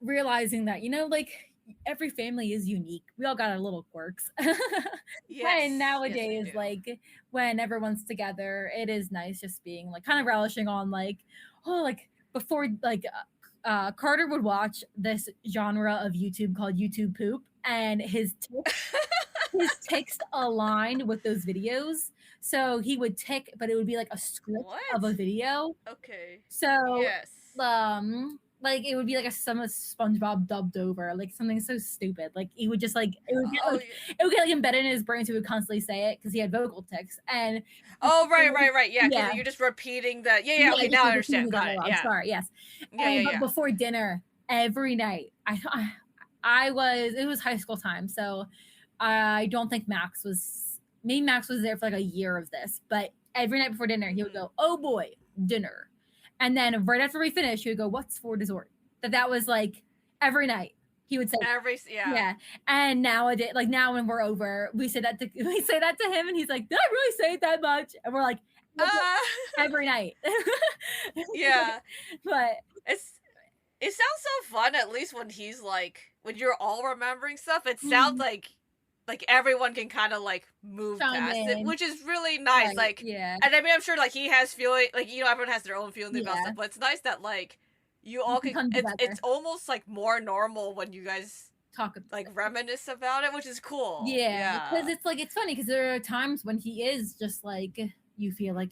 realizing that, you know, like every family is unique. We all got our little quirks. And nowadays, like when everyone's together, it is nice just being like kind of relishing on like, oh, like before, like Carter would watch this genre of YouTube called YouTube poop, and his ticks aligned with those videos. So he would tick, but it would be like a script of a video. Okay. So like it would be like some of SpongeBob dubbed over, like something so stupid. Like he would just like it would get like embedded in his brain, so he would constantly say it because he had vocal tics. And right. Yeah, because you're just repeating that. Yeah. Okay, now I understand. Got it. Yeah. Sorry. Yes. But before dinner every night, it was high school time, so I don't think Max was there for like a year of this, but every night before dinner he would go, "Oh boy, dinner." And then right after we finished, he would go, "What's for dessert?" That was like every night. He would say yeah. And nowadays, like now when we're over, we say that to him, and he's like, "Did I really say it that much?" And we're like, every night. Yeah. But it sounds so fun, at least when he's like, when you're all remembering stuff, it sounds like everyone can kind of like move past it, which is really nice. Right, like, and I mean, I'm sure like he has feeling, like, you know, everyone has their own feelings about stuff, but it's nice that like you all can. It's almost like more normal when you guys talk like reminisce about it, which is cool. Yeah, because it's like it's funny because there are times when he is just like, you feel like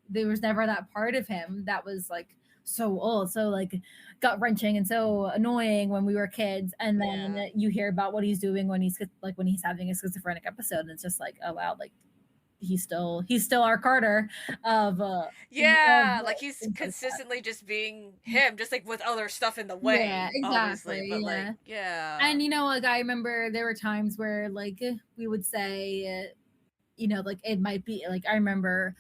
there was never that part of him that was like so old, so like gut wrenching and so annoying when we were kids, and then you hear about what he's doing when he's having a schizophrenic episode, and it's just like, oh wow, like he's still our Carter of like he's consistently just being him, just like with other stuff in the way. Yeah, exactly. But and you know, like I remember there were times where like we would say you know, like it might be like I remember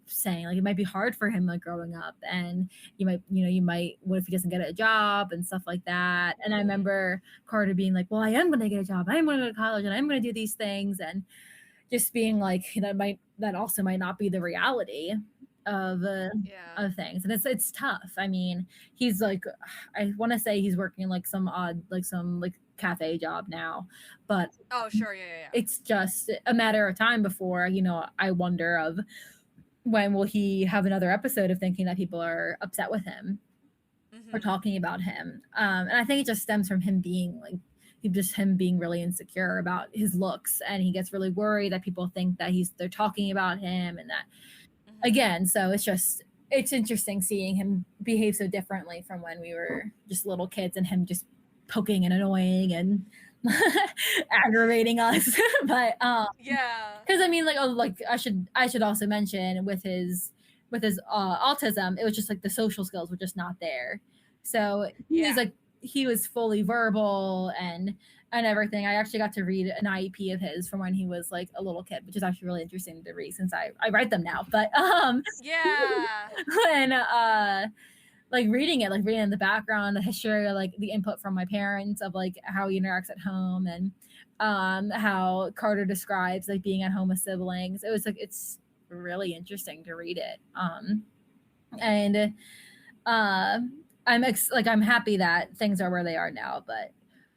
saying like it might be hard for him like growing up, and you might what if he doesn't get a job and stuff like that. And I remember Carter being like, well, I am going to get a job, I am going to go to college, and I'm going to do these things, and just being like that also might not be the reality of things. And it's tough. I mean, he's like, I want to say he's working like some cafe job now, but Oh, sure, yeah. it's just a matter of time before, you know, I wonder of when will he have another episode of thinking that people are upset with him or talking about him. And I think it just stems from him being like, him being really insecure about his looks, and he gets really worried that people think that they're talking about him, and that again, so it's interesting seeing him behave so differently from when we were just little kids, and him just poking and annoying and aggravating us. But yeah, because I mean, like I should also mention with his autism, it was just like the social skills were just not there. So he's like, he was fully verbal and everything. I actually got to read an IEP of his from when he was like a little kid, which is actually really interesting to read since I write them now. But when like reading in the background, the history, like the input from my parents of like how he interacts at home, and how Carter describes like being at home with siblings. It was like, it's really interesting to read it. And I'm happy that things are where they are now, but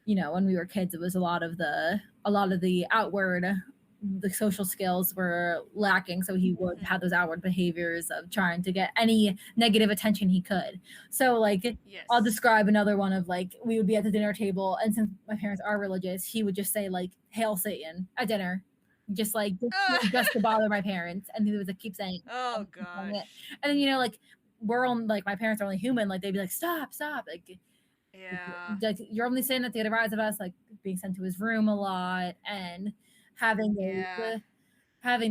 you know, when we were kids, it was a lot of the outward, the social skills were lacking, so he would have those outward behaviors of trying to get any negative attention he could. So like, I'll describe another one of like, we would be at the dinner table, and since my parents are religious, he would just say like, "Hail Satan" at dinner, just to bother my parents, and he would keep saying, "Oh gosh," and then, you know, like, we're on, like, my parents are only human, like they'd be like, stop, like, like, you're only saying that to get a rise of us, like being sent to his room a lot, and having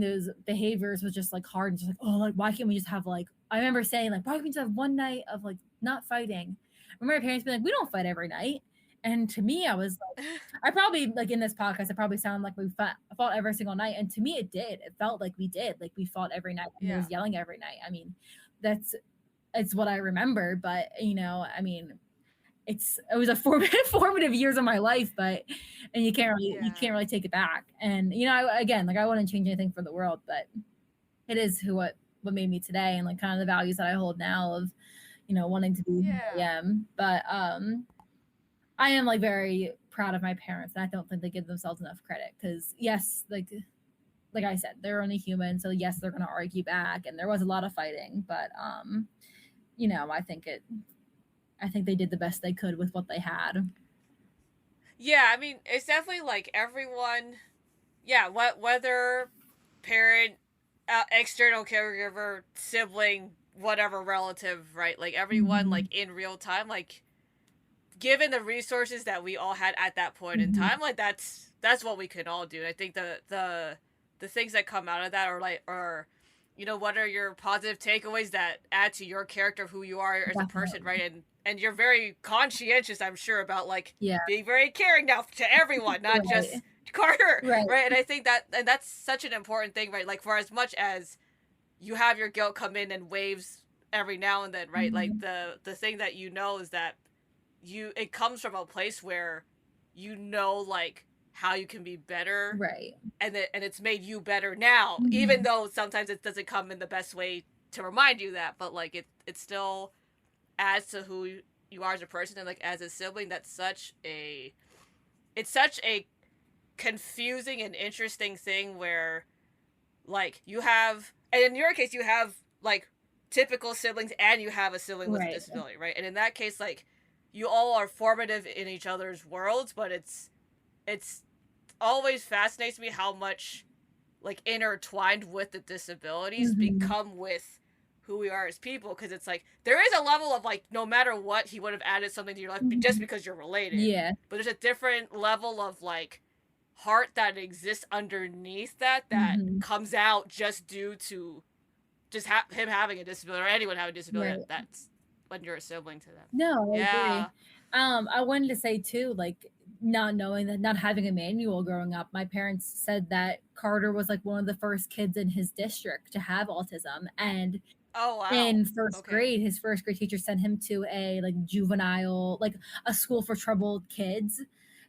those behaviors was just like hard, and just like, oh, like, why can't we just have like, I remember saying like, why can't we just have one night of like not fighting? I remember my parents being like, we don't fight every night. And to me, I was like, I probably, like, in this podcast, I probably sound like we fought every single night. And to me, it did. It felt like we did. Like, we fought every night. And he was yelling every night. I mean, it's what I remember. But, you know, I mean, it was a formative years of my life, and you can't really take it back. And, you know, again, like, I wouldn't change anything for the world, but it is what made me today, and like kind of the values that I hold now of, you know, wanting to be who I am. But I am like very proud of my parents, and I don't think they give themselves enough credit, because yes, like I said, they're only human, so yes, they're gonna argue back, and there was a lot of fighting, but you know, I think they did the best they could with what they had. Yeah, I mean, it's definitely like everyone, whether parent, external caregiver, sibling, whatever relative, right? Like everyone, like in real time, like given the resources that we all had at that point in time, like that's what we can all do. And I think the things that come out of that are, you know, what are your positive takeaways that add to your character of who you are as a person, right? And you're very conscientious, I'm sure, about like being very caring now to everyone, not just Carter, right? And I think that's such an important thing, right? Like, for as much as you have your guilt come in and waves every now and then, right? Like the thing that you know is that it comes from a place where you know, like, how you can be better, right? And it's made you better now, even though sometimes it doesn't come in the best way to remind you that, but like it still adds to who you are as a person. And like as a sibling, it's such a confusing and interesting thing where like you have, and in your case you have like typical siblings and you have a sibling with a disability, right? And in that case, like, you all are formative in each other's worlds, but it's always fascinates me how much like intertwined with the disabilities become with who we are as people, because it's like there is a level of like, no matter what, he would have added something to your life just because you're related, but there's a different level of like heart that exists underneath that comes out just due to just him having a disability, or anyone having a disability, that's when you're a sibling to them. No, I agree. I wanted to say too, like, not knowing that, not having a manual growing up, my parents said that Carter was like one of the first kids in his district to have autism. And Oh wow. in first Okay. grade, his first grade teacher sent him to a like juvenile, like a school for troubled kids,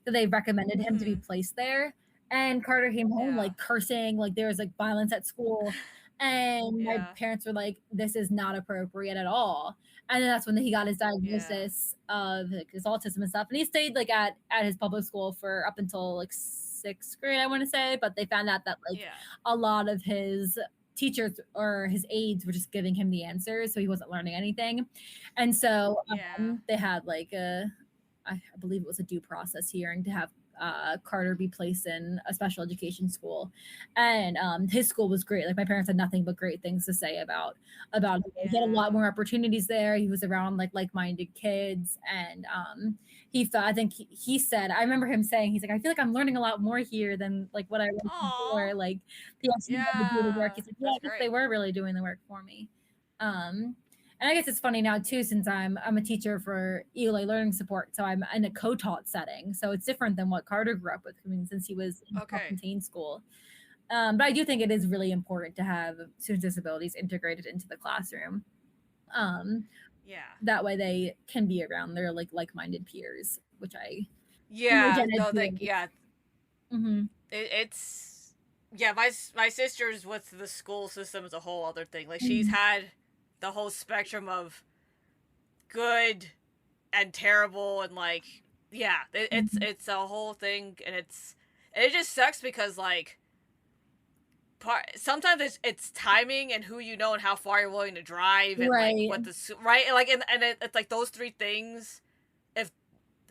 that they recommended him to be Mhm. placed there. And Carter came home Yeah. like cursing, like there was like violence at school. And my Yeah. parents were like, this is not appropriate at all. And then that's when he got his Yeah. diagnosis of like, his autism and stuff. And he stayed like at his public school for up until like sixth grade, I want to say. But they found out that like Yeah. a lot of his teachers or his aides were just giving him the answers, so he wasn't learning anything. And so Yeah. they had like I believe it was a due process hearing to have Carter be placed in a special education school, and his school was great. Like my parents had nothing but great things to say about him. He had a lot Yeah. more opportunities there. He was around like-minded kids, and he felt. I think he said. I remember him saying, "He's like, I feel like I'm learning a lot more here than like what I learned Aw. before." Like he actually had to do the work. Yeah. He's like, "Yeah, I That's guess they great. were really doing the work for me." Um, and I guess it's funny now too, since I'm a teacher for ELA learning support, so I'm in a co-taught setting, so it's different than what Carter grew up with. I mean, since he was in Okay. self-contained school, but I do think it is really important to have students with disabilities integrated into the classroom. Um, Yeah. that way they can be around their like-minded peers, which I Yeah. again No, like do. yeah. Mm-hmm. It's yeah, my sister's with the school system is a whole other thing. Like she's Mm-hmm. had the whole spectrum of good and terrible and like yeah, it's a whole thing and it just sucks because like sometimes it's timing and who you know and how far you're willing to drive and like Right. what right and like and it's like those three things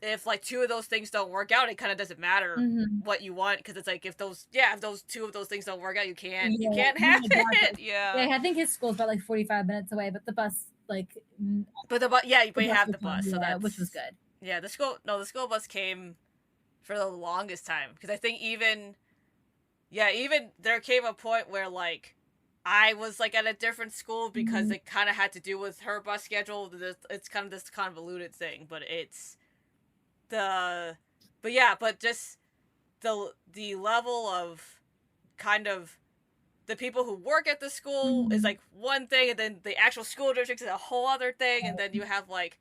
if like two of those things don't work out, it kind of doesn't matter Mm-hmm. what you want because it's like if those two of those things don't work out, you Yeah, can't yeah, have it. exactly. Yeah. Yeah, I think his school's about like 45 minutes away, but the bus like But the we bus have would the come, bus, so yeah, which was that's good. yeah. The school bus came for the longest time because I think even there came a point where like I was like at a different school because Mhm. it kind of had to do with her bus schedule. It's kind of this convoluted thing, but it's the but yeah, but just the level of kind of the people who work at the school is Mhm. like one thing, and then the actual school district is a whole other thing, and then you have like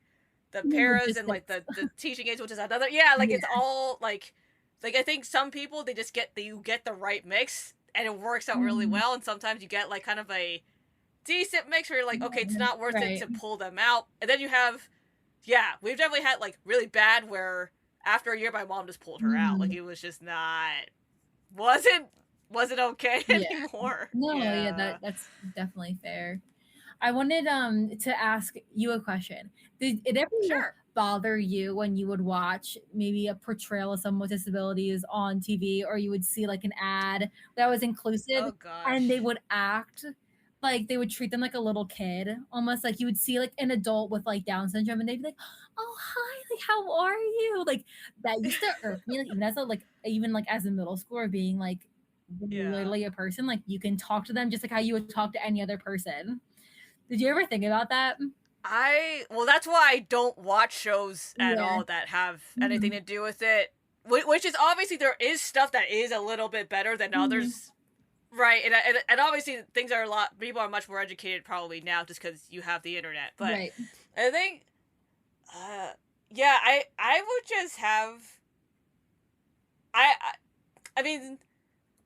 the The paras and like logistics. the teaching aides, which is another. Yeah, like Yeah. it's all like I think some people they just you get the right mix and it works out really Mhm. well, and sometimes you get like kind of a decent mix where you're like, okay, it's Yeah, not worth it right. to pull them out, and then you have yeah, we've definitely had like really bad where after a year my mom just pulled her out, like Mhm. it was just not wasn't wasn't okay Yeah. anymore. No, yeah, Yeah. that's definitely fair. I wanted to ask you a question. Did it ever Sure. bother you when you would watch maybe a portrayal of someone with disabilities on TV, or you would see like an ad that was inclusive Oh and they gosh. would act like they would treat them like a little kid, almost like you would see like an adult with like Down syndrome and they'd be like, "Oh, hi, like how are you?" Like that used to irk me, like even as a even like as a middle schooler being like Yeah. literally a person, like you can talk to them just like how you would talk to any other person. Did you ever think about that? Well, that's why I don't watch shows at Yeah. all that have anything Mhm. to do with it. Which is obviously there is stuff that is a little bit better than Mhm. others, right? And obviously things are a lot. People are much more educated probably now just because you have the internet. But Right. I think, uh, yeah, I would just have I I mean,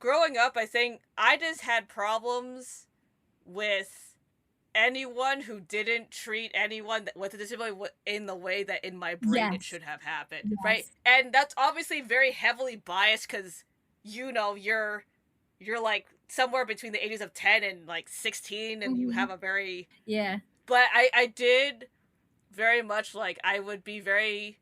growing up, I think I just had problems with anyone who didn't treat anyone with a disability in the way that in my brain it Yes. should have happened, right? Yes. And that's obviously very heavily biased because you're like somewhere between the ages of 10 and like 16 and you have Mhm. a very Yeah. but I did very much like I would be very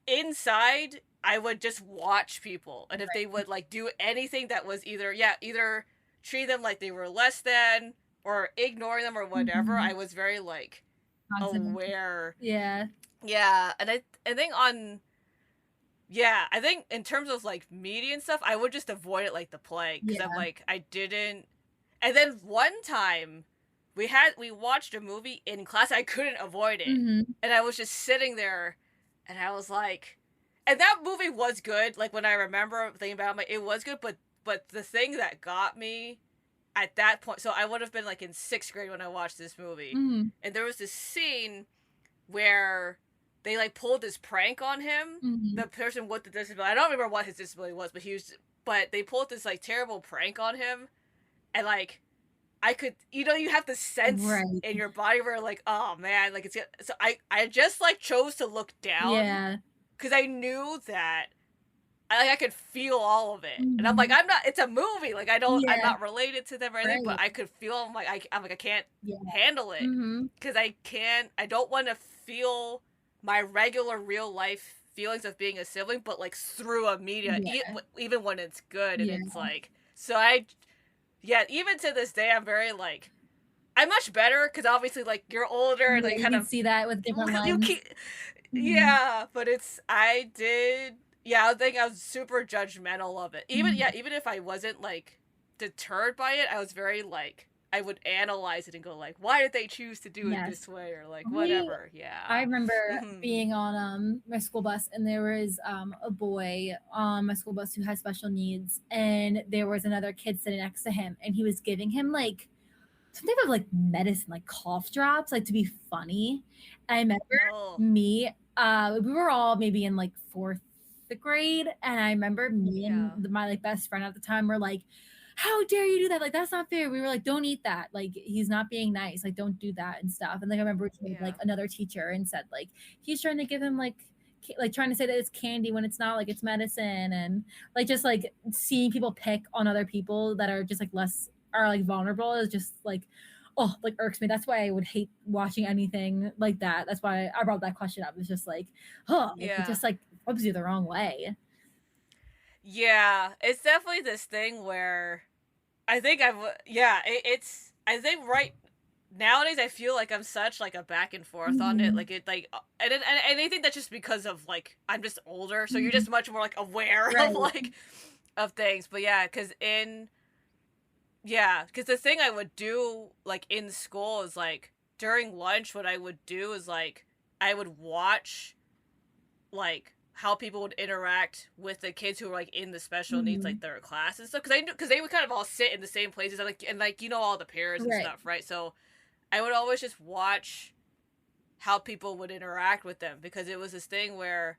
inside I would just watch people and if they Right. would like do anything that was either treat them like they were less than or ignore them or whatever I Mhm. was very like Constant. aware. Yeah. Yeah, and I think on yeah, I think in terms of like media and stuff I would just avoid it like the plague because I'm Yeah. like I didn't and then one time we watched a movie in class I couldn't avoid it Mhm. and I was just sitting there and I was like and that movie was good. Like when I remember thinking about it, I'm like, it was good, but the thing that got me at that point, so I would have been like in 6th grade when I watched this movie, Mhm. and there was this scene where they like pulled this prank on him, Mhm. the person with the disability. I don't remember what his disability was, but they pulled this like terrible prank on him, and like I could, you have the sense Right. in your body where like, oh man, like so I just like chose to look down Yeah. because I knew that I could feel all of it, and I'm like, Mhm. it's a movie, like I'm Yeah. not related to them or anything, but Right. I could feel. I'm like I can't Yeah. handle it Mhm. because I don't want to feel my regular real life feelings of being a sibling, but like through a media, Yeah. even when it's good, and Yeah. it's like so yeah, even to this day, I'm very like. I'm much better because obviously, like you're older, and Yeah, like you kind can of see that with different you lens. keep, Mhm. yeah. But I think I was super judgmental of it. Mhm. Even if I wasn't like deterred by it, I was very like I would analyze it and go like, why did they choose to do it Yes. this way or like I whatever. I Yeah. remember Mhm. being on my school bus, and there was a boy on my school bus who had special needs, and there was another kid sitting next to him, and he was giving him like some type of like medicine, like cough drops, like to be funny. And I remember Oh. me, we were all maybe in like 4th grade, and I remember me and Yeah. my like best friend at the time were like, how dare you do that? Like that's not fair. We were like, don't eat that. Like he's not being nice. Like don't do that and stuff. And like I remember we told Yeah. like another teacher and said like he's trying to give him like trying to say that it's candy when it's not, like it's medicine. And like just like seeing people pick on other people that are just like less are like vulnerable is just like, oh, like irks me. That's why I would hate watching anything like that. That's why I brought that question up. It's just like, oh, like it Yeah. just like rubs you the wrong way. Yeah. It's definitely this thing where I think yeah, it's I think right nowadays I feel like I'm such like a back and forth on it, Mhm. like it like and I think that's just because of like I'm just older, so you're Mhm. just much more like aware of Right. like of things. But because the thing I would do like in school is like during lunch, what I would do is like I would watch like how people would interact with the kids who were like in the special needs, like Mhm. their classes and stuff, because I knew because they would kind of all sit in the same places, and like all the parents and Right. stuff, right? So I would always just watch how people would interact with them, because it was this thing where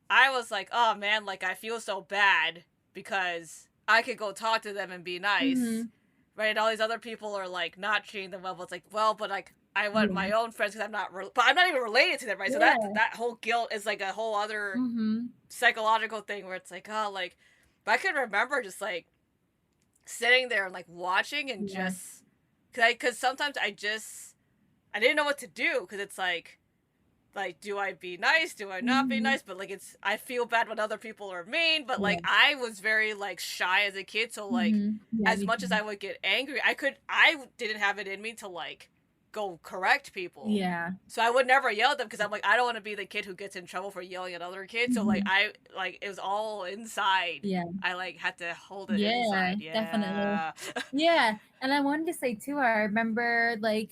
I was like, oh man, like I feel so bad because I could go talk to them and be nice, Mhm. right? And all these other people are like not treating them well. But it's like, well, but like I want Yeah. my own friends because but I'm not even related to them, right? So Yeah. that whole guilt is like a whole other Mhm. psychological thing where it's like, oh, like, but I can remember just like sitting there and like watching and Yeah. just because sometimes I didn't know what to do, because it's like do I be nice, do I not be Mhm. nice, but like I feel bad when other people are mean, but Yeah. like I was very like shy as a kid, so like Mhm. Yeah, as me much as too. I would get angry, I didn't have it in me to like go correct people. Yeah. So I would never yell at them because I'm like, I don't want to be the kid who gets in trouble for yelling at other kids. So like Mhm. it was all inside. Yeah. I like had to hold it Yeah, inside. definitely. Yeah. Yeah, and I wanted to say too, I remember like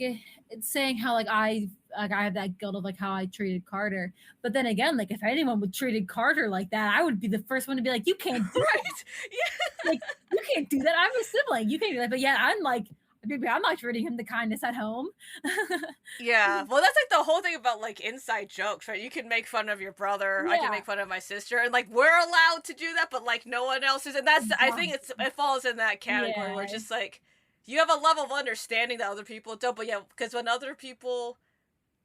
it's saying how like I have that guilt of like how I treated Carter. But then again, like if anyone would treated Carter like that, I would be the first one to be like, you can't do Right. like you can't do that. I'm a sibling. You can't do that. But yeah, I'm like, maybe I'm not treating him the kindness at home. Yeah, well, that's like the whole thing about like inside jokes, right? You can make fun of your brother, I can Yeah. make fun of my sister, and like we're allowed to do that, but like no one else is, and that's I think Exactly. it falls in that category where it's Yeah. just like you have a level of understanding that other people don't, but yeah, because when other people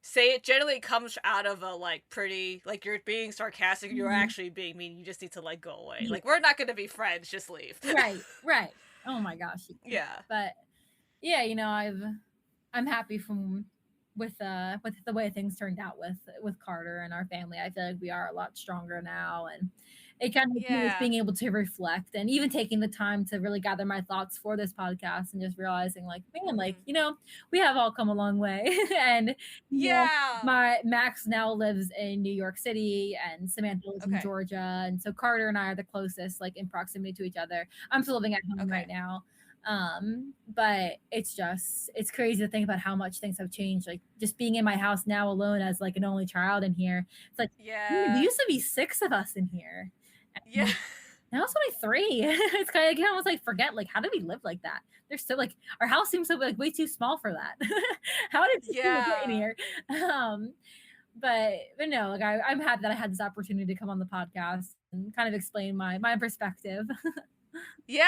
say it, generally it comes out of a like pretty like you're being sarcastic, you're Mhm. actually being mean, you just need to like go away. Yeah. Like we're not gonna be friends, just leave. Right. Right. Oh my gosh. Yeah. But yeah, I'm happy from with the way things turned out with Carter and our family. I feel like we are a lot stronger now, and it kind of was Yeah. being able to reflect and even taking the time to really gather my thoughts for this podcast and just realizing like, man, like, Mhm. we have all come a long way. And Yeah. my Max now lives in New York City and Samantha lives in Okay. Georgia. And so Carter and I are the closest, like in proximity to each other. I'm still living at home right Okay. now. But it's crazy to think about how much things have changed. Like just being in my house now alone as like an only child in here, it's like there Yeah. used to be 6 of us in here. Yeah. Now it's only 3. It's kind of, you can almost like forget, like, how did we live like that? There's so like our house seems so like way too small for that. How did people get in Yeah. here? But no, like I'm happy that I had this opportunity to come on the podcast and kind of explain my perspective. Yeah,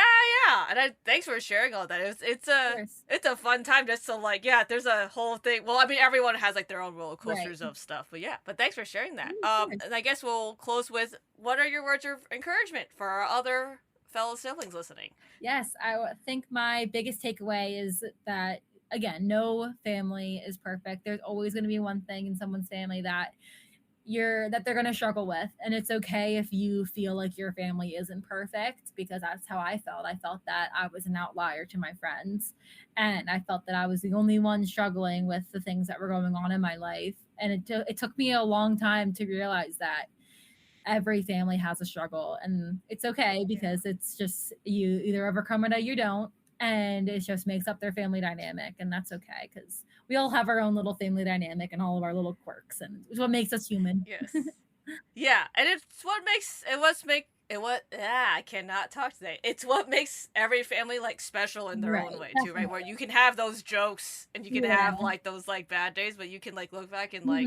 yeah. And thanks for sharing all that. It's Of course. it's a fun time just to like, yeah, there's a whole thing. Well, I mean everyone has like their own roller coasters Right. of stuff, but yeah, but thanks for sharing that. Of course. And I guess we'll close with what are your words of encouragement for our other fellow siblings listening? Yes, think my biggest takeaway is that, again, no family is perfect. There's always going to be one thing in someone's family that they're going to struggle with, and it's okay if you feel like your family isn't perfect, because that's how I felt. I felt that I was an outlier to my friends, and I felt that I was the only one struggling with the things that were going on in my life, and it took me a long time to realize that every family has a struggle, and it's okay, because it's just you either overcome it or you don't, and it just makes up their family dynamic, and that's okay, because we all have our own little family dynamic and all of our little quirks, and it's what makes us human. Yes. Yeah, and it's what makes it what's make it what I cannot talk today. It's what makes every family like special in their own Right, way too, right? Where you can have those jokes and you can yeah. have like those like bad days, but you can like look back and like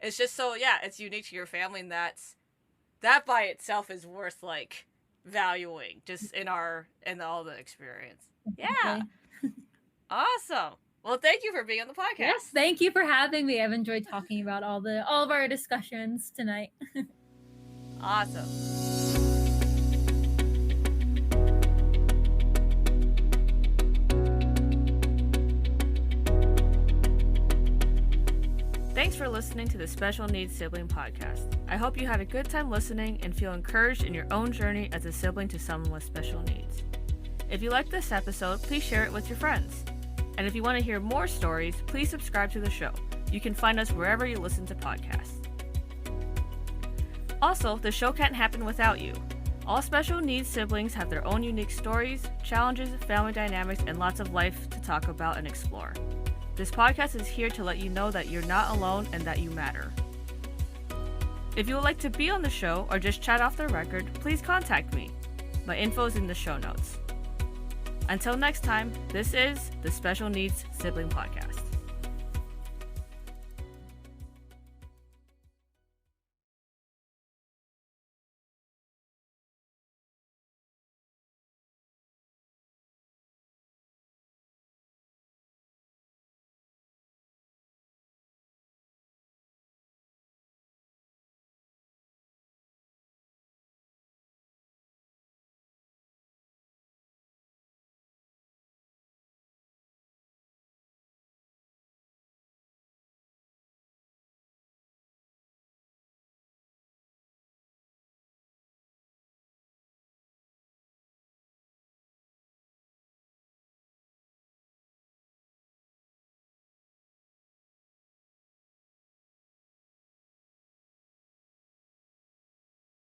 it's just so yeah, it's unique to your family, and that by itself is worth like valuing just in all the experience. Yeah. Awesome. Well, thank you for being on the podcast. Yes, thank you for having me. I've enjoyed talking about all of our discussions tonight. Awesome. Thanks for listening to the Special Needs Sibling Podcast. I hope you had a good time listening and feel encouraged in your own journey as a sibling to someone with special needs. If you liked this episode, please share it with your friends. And if you want to hear more stories, please subscribe to the show. You can find us wherever you listen to podcasts. Also, the show can't happen without you. All special needs siblings have their own unique stories, challenges, family dynamics, and lots of life to talk about and explore. This podcast is here to let you know that you're not alone and that you matter. If you would like to be on the show or just chat off the record, please contact me. My info is in the show notes. Until next time, this is the Special Needs Sibling Podcast.